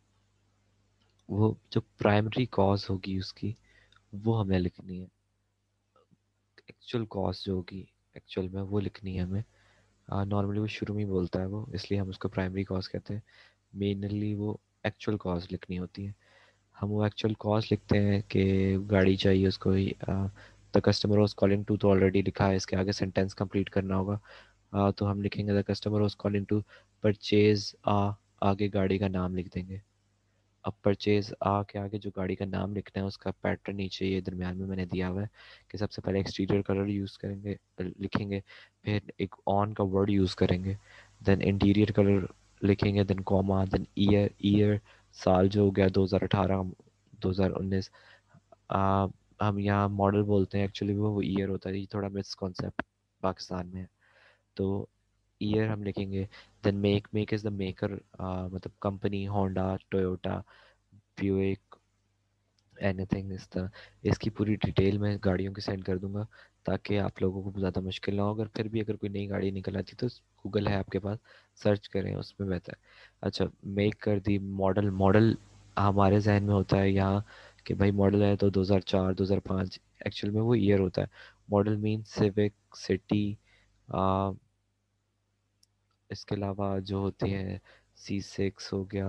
वो जो प्राइमरी कॉज होगी उसकी, वो हमें लिखनी है। एक्चुअल कॉज जो होगी एक्चुअल में, वो लिखनी है हमें। नॉर्मली वो शुरू में ही बोलता है वो, इसलिए हम उसको प्राइमरी कॉज कहते हैं। मेनली वो एक्चुअल कॉज लिखनी होती है। हम वो एक्चुअल कॉज लिखते हैं कि गाड़ी चाहिए उसको ही। The customer was calling to तो ऑलरेडी लिखा है, इसके आगे सेंटेंस कंप्लीट करना होगा। तो हम लिखेंगे the customer was calling to purchase आगे गाड़ी का नाम लिख देंगे। अब परचेज के आगे जो गाड़ी का नाम लिखना है उसका पैटर्न नीचे ये दरमियान में मैंने दिया हुआ है कि सबसे पहले एक्सटीरियर कलर यूज़ करेंगे, लिखेंगे। फिर एक ऑन का वर्ड यूज़ करेंगे। देन इंटीरियर कलर लिखेंगे, then comma, then year. Year साल जो हो गया 2018 2019। आ, हम यहाँ मॉडल बोलते हैं, एक्चुअली वो ईयर होता है। ये थोड़ा मिसकॉन्सेप्ट पाकिस्तान में है। तो ईयर हम लिखेंगे। Then make, make is the maker, मतलब company, Honda, Toyota, Buick, anything इस तरह। इसकी पूरी डिटेल मैं गाड़ियों की सेंड कर दूंगा ताकि आप लोगों को ज़्यादा मुश्किल ना हो। अगर फिर भी अगर कोई नई गाड़ी निकल आती तो गूगल है आपके पास, सर्च करें उसमें बेहतर। अच्छा, मेक कर दी। मॉडल, मॉडल हमारे जहन में होता है यहाँ कि भाई मॉडल है तो 2004 2005, एक्चुअल में वो ईयर होता है। Model mean civic, city. इसके अलावा जो होती हैं C6 हो गया,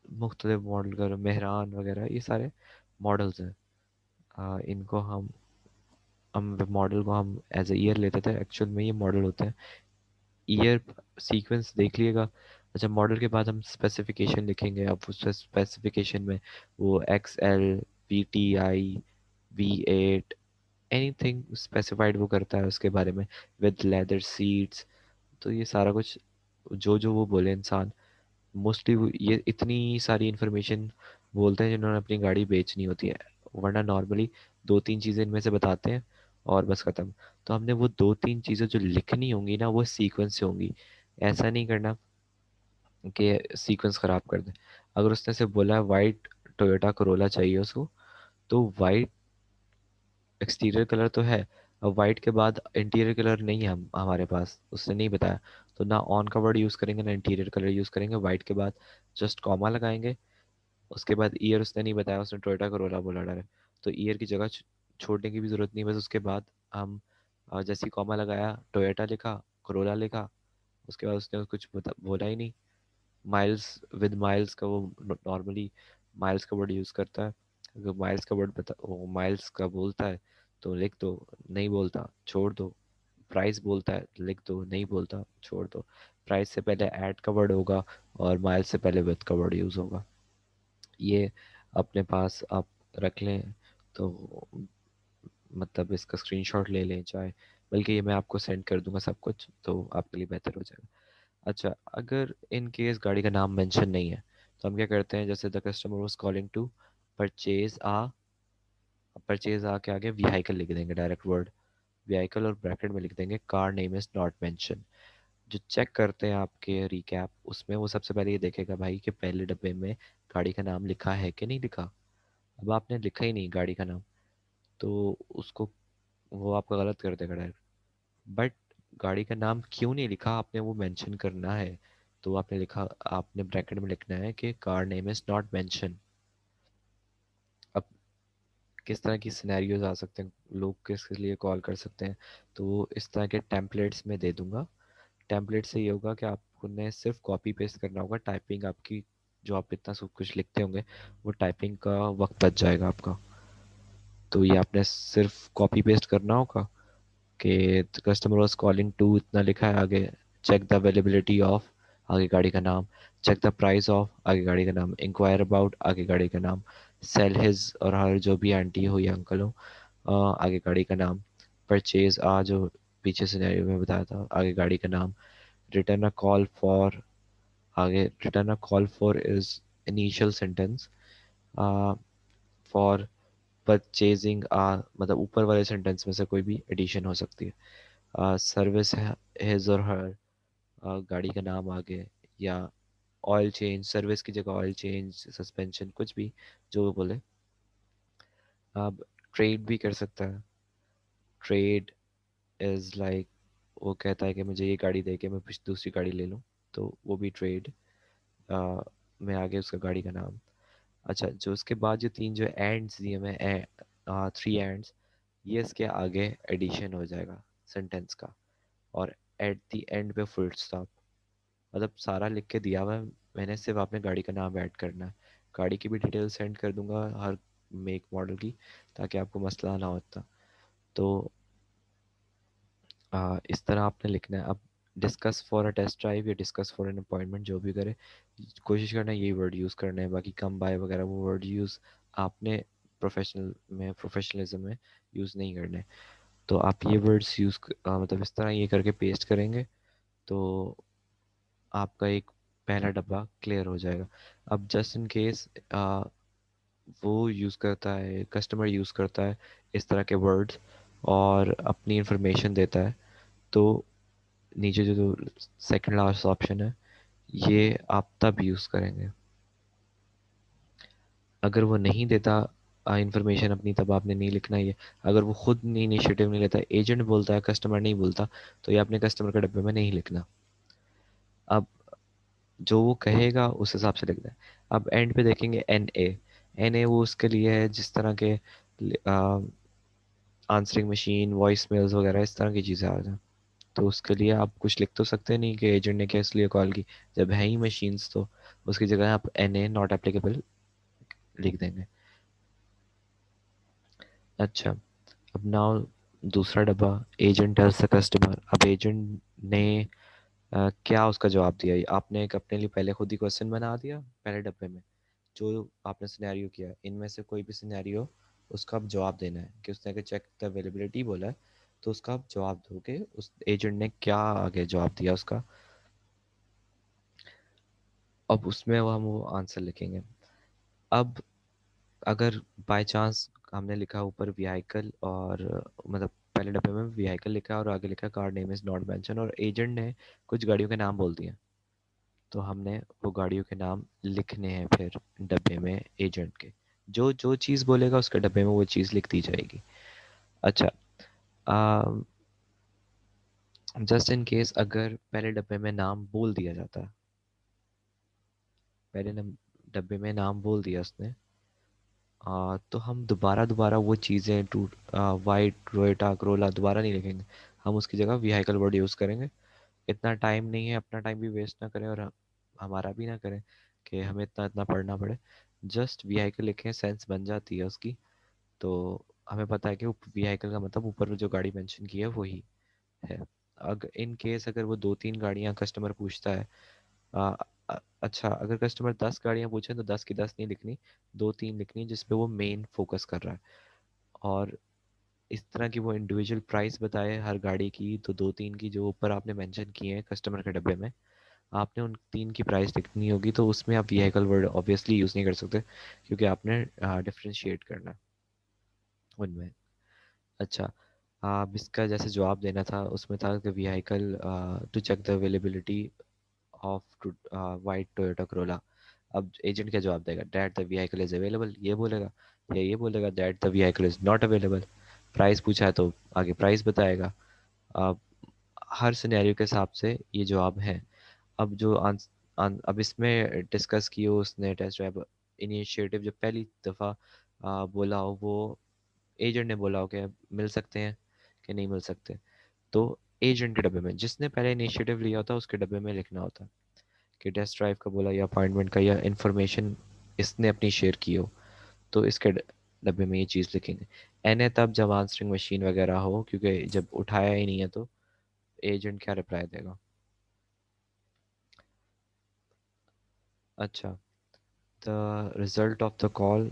मुख्तलिफ मॉडल का मेहरान वगैरह, ये सारे मॉडल्स हैं। इनको हम मॉडल को हम एज ए ईयर लेते थे, एक्चुअल में ये मॉडल होते हैं। ईयर सीक्वेंस देख लिएगा। अच्छा, मॉडल के बाद हम स्पेसिफिकेशन लिखेंगे। अब उस स्पेसिफिकेशन में वो XL, VTI, V8, anything specified वो करता है उसके बारे में, विद लेदर सीट्स। तो ये सारा कुछ जो जो वो बोले इंसान, मोस्टली ये इतनी सारी इन्फॉर्मेशन बोलते हैं जिन्होंने अपनी गाड़ी बेचनी होती है। वरना नॉर्मली 2-3 चीज़ें इनमें से बताते हैं और बस ख़त्म। तो हमने वो 2-3 चीज़ें जो लिखनी होंगी ना, वो सीक्वेंस से होंगी। ऐसा नहीं करना कि सीक्वेंस ख़राब कर दे। अगर उसने से बोला है वाइट टोयोटा करोला चाहिए उसको, तो वाइट एक्सटीरियर कलर तो है, अब वाइट के बाद इंटीरियर कलर नहीं है हमारे पास, उसने नहीं बताया। तो ना ऑन का वर्ड यूज़ करेंगे ना इंटीरियर कलर यूज़ करेंगे। वाइट के बाद जस्ट कॉमा लगाएंगे। उसके बाद ईयर उसने नहीं बताया, उसने टोयोटा करोला बोला डायरेक्ट। तो ईयर की जगह छोड़ने की भी ज़रूरत नहीं। बस उसके बाद हम जैसे ही कॉमा लगाया, टोयोटा लिखा, करोला लिखा। उसके बाद उसने कुछ बोला ही नहीं। माइल्स, विद माइल्स का वो नॉर्मली माइल्स का वर्ड यूज़ करता है। अगर माइल्स का वर्ड बता, वो माइल्स का बोलता है तो लिख दो, नहीं बोलता छोड़ दो। प्राइस बोलता है लिख दो, नहीं बोलता छोड़ दो। प्राइस से पहले ऐड का वर्ड होगा और माइल्स से पहले विद का वर्ड यूज़ होगा। ये अपने पास आप रख लें तो मतलब इसका स्क्रीनशॉट ले लें चाहे, बल्कि ये मैं आपको सेंड कर दूंगा सब कुछ, तो आपके लिए बेहतर हो जाएगा। अच्छा, अगर इन केस गाड़ी का नाम मेंशन नहीं है तो हम क्या करते हैं, जैसे the customer was calling to purchase purchase के आगे व्हीकल लिख देंगे, डायरेक्ट वर्ड व्हीकल, और ब्रैकेट में लिख देंगे car name is not mention. जो चेक करते हैं आपके रिकैप, उसमें वो सबसे पहले ये देखेगा भाई कि पहले डब्बे में गाड़ी का नाम लिखा है कि नहीं लिखा। अब आपने लिखा ही नहीं गाड़ी का नाम, तो उसको वो आपका गलत कर देगा डायरेक्ट। बट गाड़ी का नाम क्यों नहीं लिखा आपने वो मेंशन करना है। तो आपने लिखा, आपने ब्रैकेट में लिखना है कि car name is not mention. अब किस तरह की सिनेरियोज आ सकते हैं, लोग किस लिए कॉल कर सकते हैं, तो इस तरह के टेम्पलेट्स में दे दूंगा। टेम्पलेट से ये होगा कि आपको ने सिर्फ कॉपी पेस्ट करना होगा, टाइपिंग आपकी जो आप इतना सब कुछ लिखते होंगे वो टाइपिंग का वक्त बच जाएगा आपका। तो ये आपने सिर्फ कॉपी पेस्ट करना होगा कि कस्टमर वाज कॉलिंग टू, इतना लिखा है आगे, चेक द अवेलेबिलिटी ऑफ, आगे गाड़ी का नाम, चेक द प्राइस ऑफ, आगे गाड़ी का नाम, इंक्वायर अबाउट, आगे गाड़ी का नाम, सेल हिज और हर जो भी आंटी हो या अंकल हो, आगे गाड़ी का नाम, परचेज आ जो पीछे सिनेरियो में बताया था, आगे गाड़ी का नाम, रिटर्न अ कॉल फॉर, आगे return a call for is initial sentence, for purchasing ah, मतलब ऊपर वाले सेंटेंस में से कोई भी एडिशन हो सकती है। सर्विस है हिज और हर, गाड़ी का नाम आगे, या ऑयल चेंज, सर्विस की जगह ऑयल चेंज, सस्पेंशन, कुछ भी जो वो बोले। अब ट्रेड भी कर सकता है। ट्रेड इज लाइक, वो कहता है कि मुझे ये गाड़ी दे के मैं कुछ दूसरी गाड़ी ले लूँ, तो वो भी ट्रेड में आगे उसका गाड़ी का नाम। अच्छा, जो उसके बाद जो तीन जो एंड्स दिए मैं, थ्री एंड्स, ये इसके आगे एडिशन हो जाएगा सेंटेंस का, और एट द एंड पे फुल स्टॉप। मतलब सारा लिख के दिया हुआ है मैंने, सिर्फ आपने गाड़ी का नाम ऐड करना है। गाड़ी की भी डिटेल सेंड कर दूंगा, हर मेक मॉडल की, ताकि आपको मसला ना होता। तो इस तरह आपने लिखना है। अब discuss for a test drive या डिस्कस फॉर एन अपॉइंटमेंट जो भी करे, कोशिश करना है यही वर्ड यूज़ करना है, बाकी कम बाय वगैरह वो वर्ड यूज़ आपने प्रोफेशनलिज्म में यूज़ नहीं करने। तो आप ये वर्ड्स यूज़ मतलब इस तरह ये करके पेस्ट करेंगे, तो आपका एक पहला डब्बा क्लियर हो जाएगा। अब जस्ट इन केस वो यूज़ करता है, कस्टमर यूज़ करता है इस तरह के वर्ड्स और अपनी इंफॉर्मेशन देता है, तो नीचे जो सेकंड लास्ट ऑप्शन है, ये आप तब यूज़ करेंगे। अगर वो नहीं देता इंफॉर्मेशन अपनी, तब आपने नहीं लिखना है ये। अगर वो खुद नहीं इनिशिएटिव नहीं लेता, एजेंट बोलता है, कस्टमर नहीं बोलता, तो ये अपने कस्टमर के डब्बे में नहीं लिखना। अब जो वो कहेगा उस हिसाब से लिखना है। अब एंड पे देखेंगे एन ए वो उसके लिए है जिस तरह के आंसरिंग मशीन, वॉइस मेल्स वगैरह इस तरह की चीज़ें आ जाए, तो उसके लिए आप कुछ लिख तो सकते नहीं कि एजेंट ने क्या इसलिए कॉल की, जब है ही मशीन्स तो उसकी जगह आप एन ए नॉट एप्लीकेबल लिख देंगे। अच्छा, अब नाउ दूसरा डब्बा, एजेंट टेल्स द कस्टमर। अब एजेंट ने क्या उसका जवाब दिया, ये आपने एक अपने लिए पहले खुद ही क्वेश्चन बना दिया पहले डब्बे में, जो आपने सिनेरियो किया इनमें से कोई भी सिनेरियो उसका आप जवाब देना है कि उसने अगर चेक द अवेलेबिलिटी बोला है, तो उसका आप जवाब दोगे उस एजेंट ने क्या आगे जवाब दिया उसका। अब उसमें वो हम वो आंसर लिखेंगे। अब अगर बाय चांस हमने लिखा ऊपर व्हीकल, और मतलब पहले डब्बे में व्हीकल लिखा है और आगे लिखा car name is not mention, और एजेंट ने कुछ गाड़ियों के नाम बोल दिए, तो हमने वो गाड़ियों के नाम लिखने हैं फिर डब्बे में एजेंट के। जो जो चीज़ बोलेगा उसके डब्बे में वो चीज़ लिख दी जाएगी। अच्छा, जस्ट इन केस अगर पहले डब्बे में नाम बोल दिया जाता है, पहले डब्बे में नाम बोल दिया उसने, तो हम दोबारा दोबारा वो चीज़ें टू वाइट टोयोटा करोला दोबारा नहीं लिखेंगे। हम उसकी जगह व्हीकल वर्ड यूज़ करेंगे। इतना टाइम नहीं है, अपना टाइम भी वेस्ट ना करें और हमारा भी ना करें कि हमें इतना इतना पढ़ना पड़े। जस्ट व्हीकल लिखें, सेंस बन जाती है उसकी। तो हमें पता है कि व्हीकल का मतलब ऊपर जो गाड़ी मेंशन की है वही है। अगर इन केस अगर वो दो तीन गाड़ियां कस्टमर पूछता है, आ, अच्छा अगर कस्टमर 10 गाड़ियां पूछे तो 10 की 10 नहीं लिखनी, दो तीन लिखनी जिसपे वो मेन फोकस कर रहा है। और इस तरह की वो इंडिविजुअल प्राइस बताए हर गाड़ी की, तो दो तीन की जो ऊपर आपने मेंशन किए हैं कस्टमर के डब्बे में, आपने उन तीन की प्राइस लिखनी होगी। तो उसमें आप व्हीकल वर्ड ऑब्वियसली यूज़ नहीं कर सकते, क्योंकि आपने डिफरेंशिएट करना है उनमें। अच्छा, अब इसका जैसे जवाब देना था उसमें था कि vehicle to check the availability of white Toyota Corolla. अब एजेंट क्या जवाब देगा? That the vehicle is available, ये बोलेगा, या ये बोलेगा that the vehicle is not available. Price पूछा है तो आगे प्राइस बताएगा। अब हर सिनेरियो के हिसाब से ये जवाब है। अब जो अब इसमें डिस्कस की हो उसने टेस्ट ड्राइव इनिशिएटिव जो पहली दफ़ा बोला हो, वो एजेंट ने बोला हो कि मिल सकते हैं कि नहीं मिल सकते। तो एजेंट के डब्बे में जिसने पहले इनिशिएटिव लिया होता है उसके डब्बे में लिखना होता है कि टेस्ट ड्राइव का बोला या अपॉइंटमेंट का या इन्फॉर्मेशन इसने अपनी शेयर की हो, तो इसके डब्बे में ये चीज़ लिखेंगे। एन है तब जब आंसरिंग मशीन वगैरह हो, क्योंकि जब उठाया ही नहीं है तो एजेंट क्या रिप्लाई देगा? अच्छा, the result of the call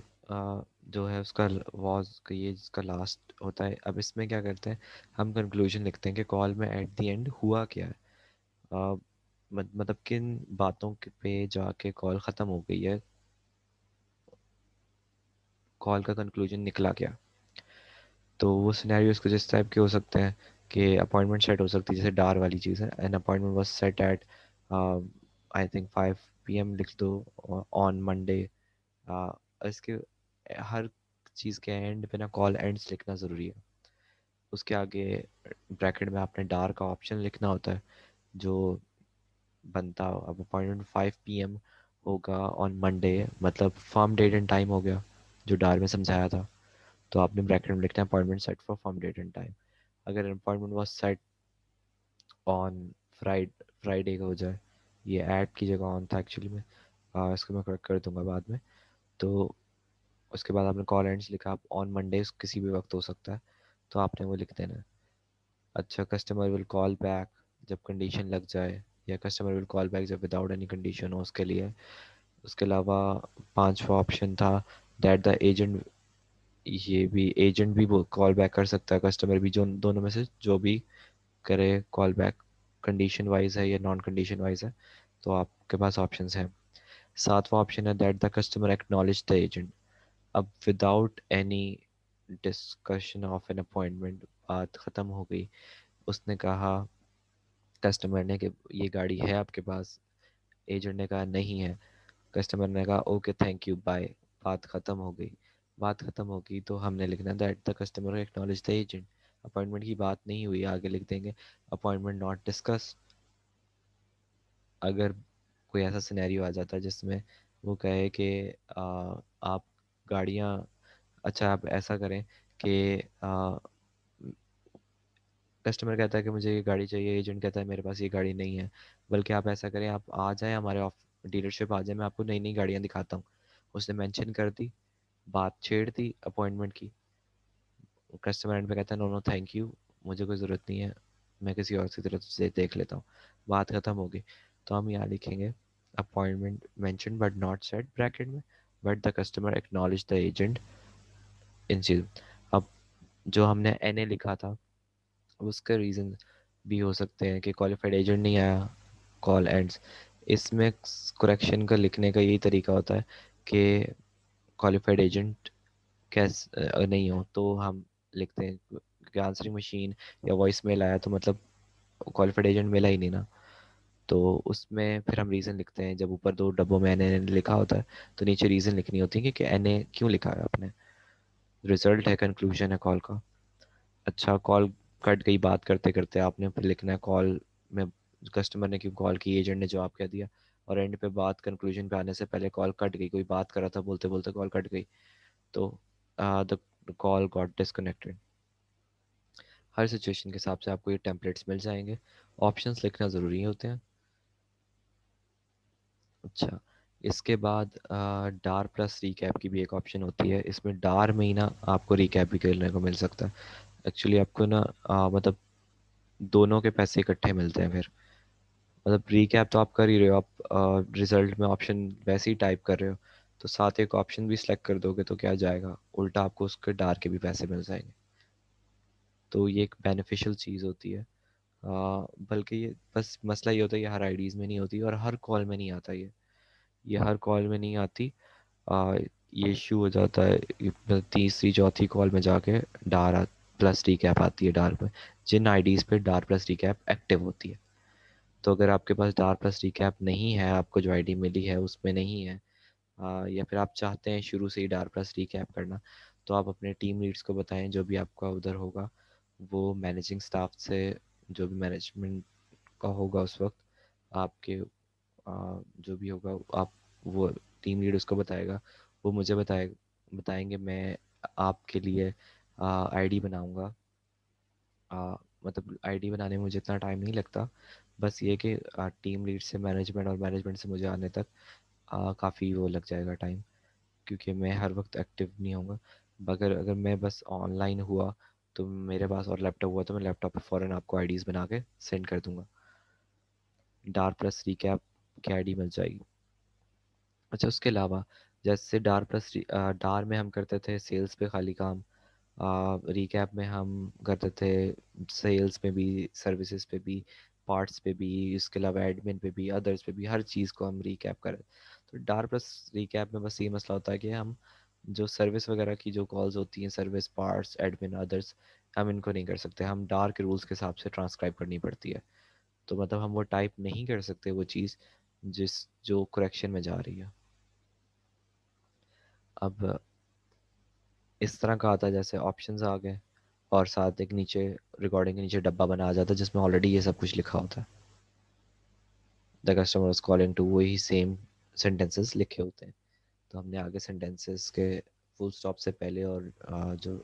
जो है उसका वॉज ये जिसका लास्ट होता है। अब इसमें क्या करते हैं, हम कंक्लूजन लिखते हैं कि कॉल में एट द एंड हुआ क्या है। मतलब किन बातों पे जाके कॉल ख़त्म हो गई है, कॉल का कंक्लूजन निकला क्या। तो वो सिनेरियोज कुछ इस टाइप के हो सकते हैं कि अपॉइंटमेंट सेट हो सकती है, जैसे डार वाली चीज़ है, an appointment was set at I think 5 PM लिख दो ऑन मंडे। इसके हर चीज़ के एंड पे ना कॉल एंड्स लिखना ज़रूरी है। उसके आगे ब्रैकेट में आपने डार का ऑप्शन लिखना होता है जो बनता हो। अब अपॉइंटमेंट 5 PM होगा ऑन मंडे, मतलब फर्म डेट एंड टाइम हो गया जो डार में समझाया था। तो आपने ब्रैकेट में लिखना है appointment set for firm date and time. अगर appointment was set on Friday का हो जाए, ये ऐड की जगह ऑन था एक्चुअली में, इसको मैं करेक्ट कर दूंगा बाद में। तो उसके बाद आपने कॉल एंड्स लिखा, आप ऑन मंडे किसी भी वक्त हो सकता है, तो आपने वो लिख देना है। अच्छा, कस्टमर विल कॉल बैक जब कंडीशन लग जाए, या कस्टमर विल कॉल बैक जब विदाउट एनी कंडीशन हो उसके लिए। उसके अलावा पांचवा ऑप्शन था दैट द एजेंट, ये भी एजेंट भी वो कॉल बैक कर सकता है, कस्टमर भी, जो दोनों में से जो भी करे कॉल बैक, कंडीशन वाइज है या नॉन कंडीशन वाइज है, तो आपके पास ऑप्शंस हैं। सातवां ऑप्शन है that the customer acknowledge the agent. अब without any discussion of an appointment, बात ख़त्म हो गई, उसने कहा कस्टमर ने कि ये गाड़ी है आपके पास, एजेंट ने कहा नहीं है, कस्टमर ने कहा ओके थैंक यू बाय, बात ख़त्म हो गई। बात ख़त्म हो गई तो हमने लिखना that the customer acknowledge the agent. Appointment की बात नहीं हुई, आगे लिख देंगे अपॉइंटमेंट नॉट डिस्कस। अगर कोई ऐसा सिनेरियो आ जाता है जिसमें वो कहे कि आप गाड़ियाँ, अच्छा आप ऐसा करें कि कस्टमर कहता है कि मुझे ये गाड़ी चाहिए, एजेंट कहता है मेरे पास ये गाड़ी नहीं है, बल्कि आप ऐसा करें, आप आ जाएं हमारे ऑफ डीलरशिप आ जाए, मैं आपको नई नई गाड़ियाँ दिखाता हूँ। उसने मेंशन कर दी, बात छेड़ दी अपॉइंटमेंट की, कस्टमर एंड पे कहता है नो नो थैंक यू, मुझे कोई ज़रूरत नहीं है, मैं किसी और की तरफ से देख लेता हूँ, बात ख़त्म हो गई। तो हम यहाँ लिखेंगे appointment mention but not set bracket में, but the customer acknowledge the agent इन चीज। अब जो हमने एन ए लिखा था उसका रीज़न भी हो सकते हैं कि क्वालिफाइड एजेंट नहीं आया, कॉल एंड्स। इसमें करेक्शन का लिखने का यही तरीका होता है कि क्वालिफाइड एजेंट नहीं हो तो हम लिखते हैं कि आंसरिंग मशीन या वॉइस मेल आया तो मतलब क्वालिफाइड एजेंट मिला ही नहीं ना। तो उसमें फिर हम रीज़न लिखते हैं, जब ऊपर दो डब्बों में एन ए लिखा होता है तो नीचे रीज़न लिखनी होती है कि एन ए क्यों लिखा है आपने। रिजल्ट है, कंक्लूजन है कॉल का। अच्छा, कॉल कट गई बात करते करते, आपने फिर लिखना है कॉल में कस्टमर ने क्यों कॉल की, एजेंट ने जवाब क्या दिया, और एंड पे बात कंक्लूजन पे आने से पहले कॉल कट गई, कोई बात कर रहा था बोलते बोलते कॉल कट गई, तो the call got disconnected. Her situation के हिसाब से आपको ये टेम्पलेट्स मिल जाएंगे, ऑप्शंस लिखना ज़रूरी होते हैं। अच्छा, इसके बाद डार प्लस रिकैप की भी एक ऑप्शन होती है, इसमें डार में ही ना आपको रिकैप भी करने को मिल सकता है। एक्चुअली आपको ना मतलब दोनों के पैसे इकट्ठे मिलते हैं फिर। मतलब रिकैप तो आप कर ही रहे हो, आप रिजल्ट में ऑप्शन वैसे ही टाइप कर रहे हो, तो साथ एक ऑप्शन भी सिलेक्ट कर दोगे तो क्या जाएगा, उल्टा आपको उसके डार के भी पैसे मिल जाएंगे। तो ये एक बेनिफिशियल चीज़ होती है। बल्कि ये बस मसला ये होता है, ये हर आईडीज़ में नहीं होती और हर कॉल में नहीं आता ये हर कॉल में नहीं आती। आ, ये इशू हो जाता है, ये मतलब तीसरी चौथी कॉल में जाके डार प्लस रिकैप आती है डार्क में, जिन आईडीज़ पे डार्क प्लस रिकैप एक्टिव होती है। तो अगर आपके पास डार्क प्लस रिकैप नहीं है, आपको जो आईडी मिली है उसमें नहीं है, या फिर आप चाहते हैं शुरू से ही डार्क प्लस रिकैप करना, तो आप अपने टीम लीड्स को बताएं, जो भी आपका उधर होगा, वो मैनेजिंग स्टाफ से, जो भी मैनेजमेंट का होगा उस वक्त, आपके जो भी होगा, आप वो टीम लीड उसको बताएगा, वो मुझे बताएंगे, मैं आपके लिए आईडी बनाऊंगा। मतलब आईडी बनाने में मुझे इतना टाइम नहीं लगता, बस ये कि टीम लीड से मैनेजमेंट और मैनेजमेंट से मुझे आने तक काफ़ी वो लग जाएगा टाइम, क्योंकि मैं हर वक्त एक्टिव नहीं होऊंगा। मगर अगर मैं बस ऑनलाइन हुआ तो मेरे पास और लैपटॉप हुआ तो मैं लैपटॉप पे फ़ौरन आपको आईडीज़ बना के सेंड कर दूंगा। डार प्लस रिकैप की आईडी मिल जाएगी। अच्छा, उसके अलावा जैसे डार में हम करते थे सेल्स पे खाली काम, रिकैप में हम करते थे सेल्स में भी, सर्विसेज पे भी, पार्ट्स पे भी, इसके अलावा एडमिन पे भी, अदर्स पे भी, हर चीज़ को हम रिकैप करें। तो डार प्लस रिकैप में बस ये मसला होता है कि हम जो सर्विस वगैरह की जो कॉल्स होती हैं, सर्विस, पार्ट्स, एडमिन, अदर्स, हम इनको नहीं कर सकते, हम डार के रूल्स के हिसाब से ट्रांसक्राइब करनी पड़ती है। तो मतलब हम वो टाइप नहीं कर सकते वो चीज़ जो करेक्शन में जा रही है। अब इस तरह का आता है जैसे ऑप्शंस आ गए, और साथ एक नीचे रिकॉर्डिंग के नीचे डब्बा बना आ जाता है जिसमें ऑलरेडी ये सब कुछ लिखा होता है। The customer was calling to, वही सेम सेंटेंसेस लिखे होते हैं। तो हमने आगे सेंटेंसेस के फुल स्टॉप से पहले और जो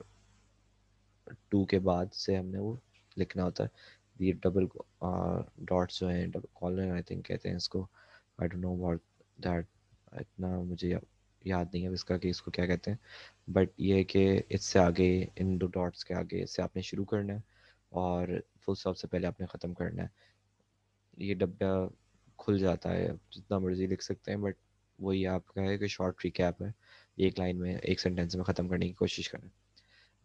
टू के बाद से हमने वो लिखना होता है। ये डबल डॉट्स जो हैं, डबल कॉलन आई थिंक कहते हैं इसको, I don't know what that, इतना मुझे याद नहीं है इसका कि इसको क्या कहते हैं। बट ये है कि इससे आगे, इन दो डॉट्स के आगे से आपने शुरू करना है और फुल स्टॉप से पहले आपने ख़त्म करना है। ये डब्बा खुल जाता है, जितना मर्जी लिख सकते हैं, बट वही आपका है कि शॉर्ट रिकैप है, एक लाइन में एक सेंटेंस में ख़त्म करने की कोशिश करें।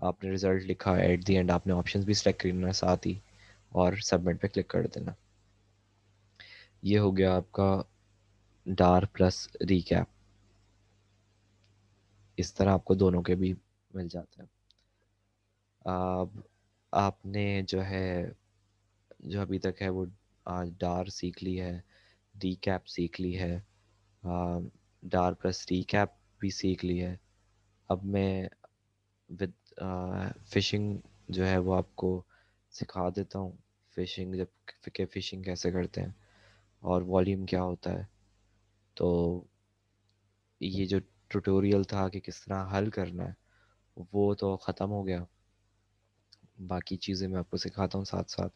आपने रिज़ल्ट लिखा, एट द एंड आपने ऑप्शंस भी सिलेक्ट करना है साथ ही, और सबमिट पे क्लिक कर देना। ये हो गया आपका डार प्लस रिकैप। इस तरह आपको दोनों के भी मिल जाते हैं। अब आपने जो है, जो अभी तक है वो आज डार सीख ली है, रिकैप सीख ली है, डार प्लस रिकैप भी सीख ली है। अब मैं विद फिशिंग जो है वो आपको सिखा देता हूँ। फिशिंग जब के फिशिंग कैसे करते हैं और वॉल्यूम क्या होता है। तो ये जो ट्यूटोरियल था कि किस तरह हल करना है, वो तो ख़त्म हो गया। बाकी चीज़ें मैं आपको सिखाता हूँ साथ साथ।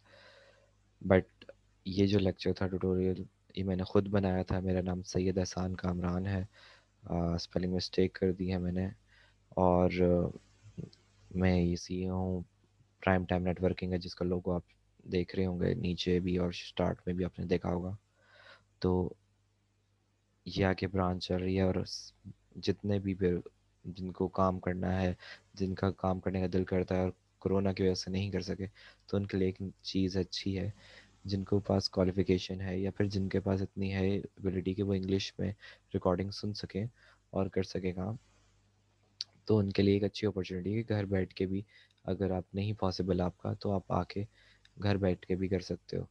बट ये जो लेक्चर था, ट्यूटोरियल, ये मैंने ख़ुद बनाया था। मेरा नाम सैयद एहसान कामरान है। स्पेलिंग मिस्टेक कर दी है मैंने। और मैं ये CEO हूँ प्राइम टाइम नेटवर्किंग है, जिसका लोगो आप देख रहे होंगे नीचे भी और स्टार्ट में भी आपने देखा होगा। तो ये आगे ब्रांच चल रही है, और जितने भी जिनको काम करना है, जिनका काम करने का दिल करता है और कोरोना की वजह से नहीं कर सके, तो उनके लिए एक चीज़ अच्छी है। जिनको पास क्वालिफ़िकेशन है या फिर जिनके पास इतनी है एबिलिटी कि वो इंग्लिश में रिकॉर्डिंग सुन सकें और कर सके काम, तो उनके लिए एक अच्छी अपॉर्चुनिटी है। घर बैठ के भी, अगर आप नहीं पॉसिबल आपका, तो आप आके घर बैठ के भी कर सकते हो।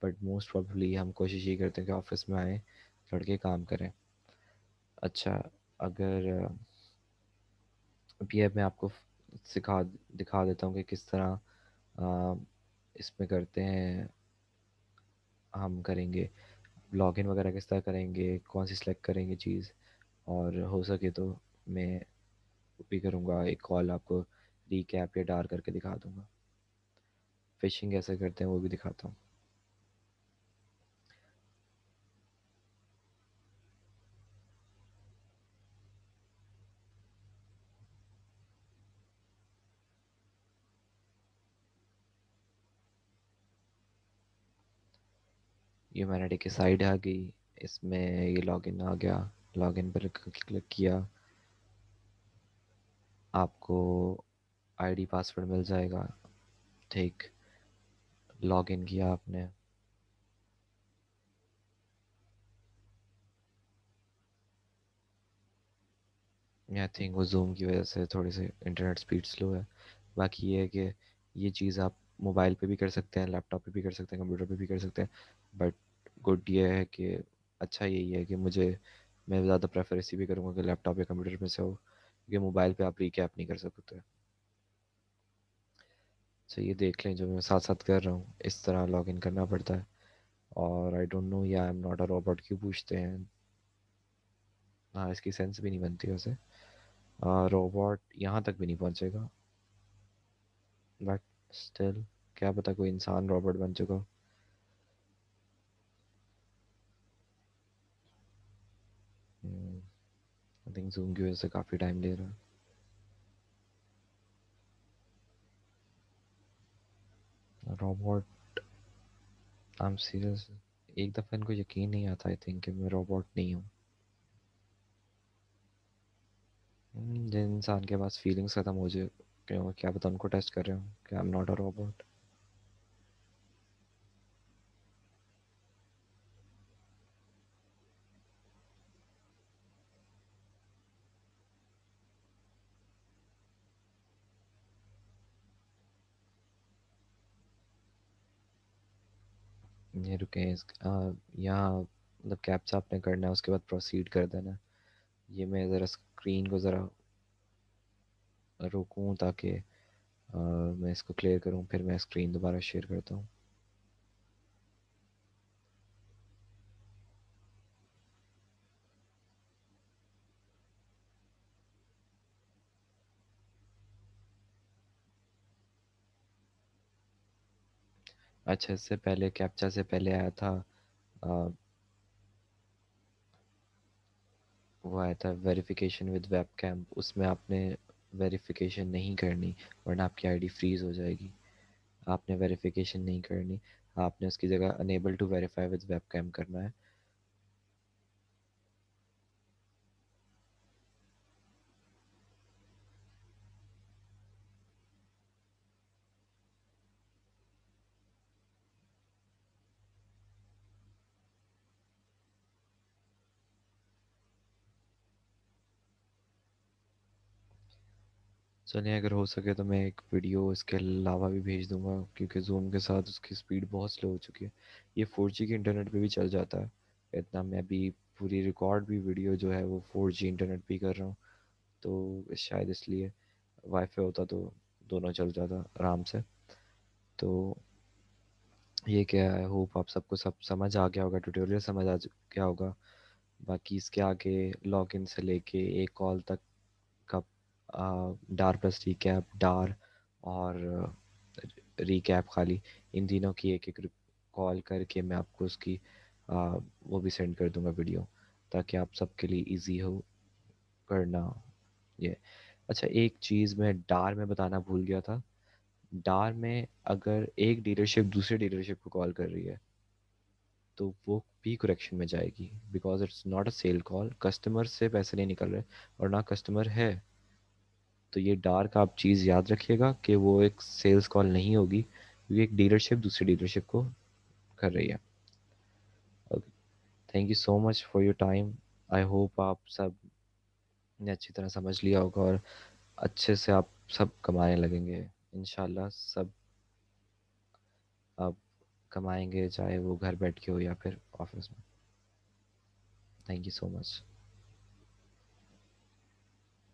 बट मोस्ट प्रॉब्ली हम कोशिश ये करते हैं कि ऑफिस में आए, लड़के काम करें। अच्छा, अगर अभी अब मैं आपको सिखा दिखा देता हूँ कि किस तरह इसमें करते हैं, हम करेंगे लॉगिन वगैरह किस तरह करेंगे, कौन सी सिलेक्ट करेंगे चीज़। और हो सके तो मैं भी करूँगा एक कॉल, आपको रीकैप या डार करके दिखा दूँगा। फिशिंग कैसे करते हैं वो भी दिखाता हूँ। ह्यूमैनिटी की साइड आ गई, इसमें ये लॉगिन आ गया। लॉगिन पर क्लिक किया, आपको आईडी पासवर्ड मिल जाएगा। ठीक, लॉगिन किया आपने। आई थिंक वो जूम की वजह से थोड़ी सी इंटरनेट स्पीड स्लो है, बाकी ये है कि ये चीज़ आप मोबाइल पे भी कर सकते हैं, लैपटॉप पे भी कर सकते हैं, कंप्यूटर पे भी कर सकते हैं। बट गुड ये है कि अच्छा यही है कि मैं ज़्यादा प्रेफर इसी भी करूँगा कि लैपटॉप या कंप्यूटर में से हो, क्योंकि मोबाइल पे आप रिकैप नहीं कर सकते। तो ये देख लें, जो मैं साथ साथ कर रहा हूँ इस तरह लॉग इन करना पड़ता है। और आई डोंट नो या I am not a robot क्यों पूछते हैं। हाँ, इसकी सेंस भी नहीं बनती वैसे। रोबोट यहाँ तक भी नहीं पहुँचेगा, बट स्टिल क्या पता कोई इंसान रोबोट बन चुका हो। आई थिंक जूम की वजह से काफ़ी टाइम ले रहा है रोबोट। I am serious. एक दफ़ा इनको यकीन नहीं आता आई थिंक कि मैं रोबोट नहीं हूँ। जिन इंसान के पास फीलिंग्स ख़त्म हो जाए, क्यों क्या पता उनको टेस्ट कर रहे हो कि I am not a robot. ये रुके यहाँ मतलब कैप्चा आपने करना है, उसके बाद प्रोसीड कर देना है। ये मैं ज़रा स्क्रीन को ज़रा रोकूं ताकि मैं इसको क्लियर करूं, फिर मैं स्क्रीन दोबारा शेयर करता हूँ। अच्छा, इससे पहले कैप्चा से पहले आया था अ, वो आया था वेरिफिकेशन विद वेब कैम। उसमें आपने वेरिफिकेशन नहीं करनी, वरना आपकी आईडी फ्रीज हो जाएगी। आपने वेरिफिकेशन नहीं करनी, आपने उसकी जगह unable to verify with webcam करना है। चलिए, अगर हो सके तो मैं एक वीडियो इसके अलावा भी भेज दूंगा, क्योंकि जूम के साथ उसकी स्पीड बहुत स्लो हो चुकी है। ये 4G के इंटरनेट पे भी चल जाता है। इतना मैं भी पूरी रिकॉर्ड भी वीडियो जो है वो 4G इंटरनेट पे ही कर रहा हूँ। तो शायद इसलिए वाईफाई होता तो दोनों चल जाता आराम से। तो ये क्या है, होप आप सबको सब समझ आ गया होगा, ट्यूटोरियल समझ आ गया होगा। बाकी इसके आगे लॉगिन से लेके एक कॉल तक का डार प्लस रिकैप, डार और रिकैप खाली, इन तीनों की एक एक कॉल करके मैं आपको उसकी वो भी सेंड कर दूंगा वीडियो, ताकि आप सबके लिए इजी हो करना ये। अच्छा, एक चीज़ मैं डार में बताना भूल गया था। डार में अगर एक डीलरशिप दूसरे डीलरशिप को कॉल कर रही है तो वो भी करेक्शन में जाएगी, because it's not a sale call. कस्टमर से पैसे नहीं निकल रहे और ना कस्टमर है। तो ये डार्क आप चीज़ याद रखिएगा कि वो एक सेल्स कॉल नहीं होगी, क्योंकि एक डीलरशिप दूसरी डीलरशिप को कर रही है। Thank you so much for your time. I hope आप सब ने अच्छी तरह समझ लिया होगा और अच्छे से आप सब कमाने लगेंगे इंशाल्लाह। सब आप कमाएंगे, चाहे वो घर बैठ के हो या फिर ऑफिस में। Thank you so much.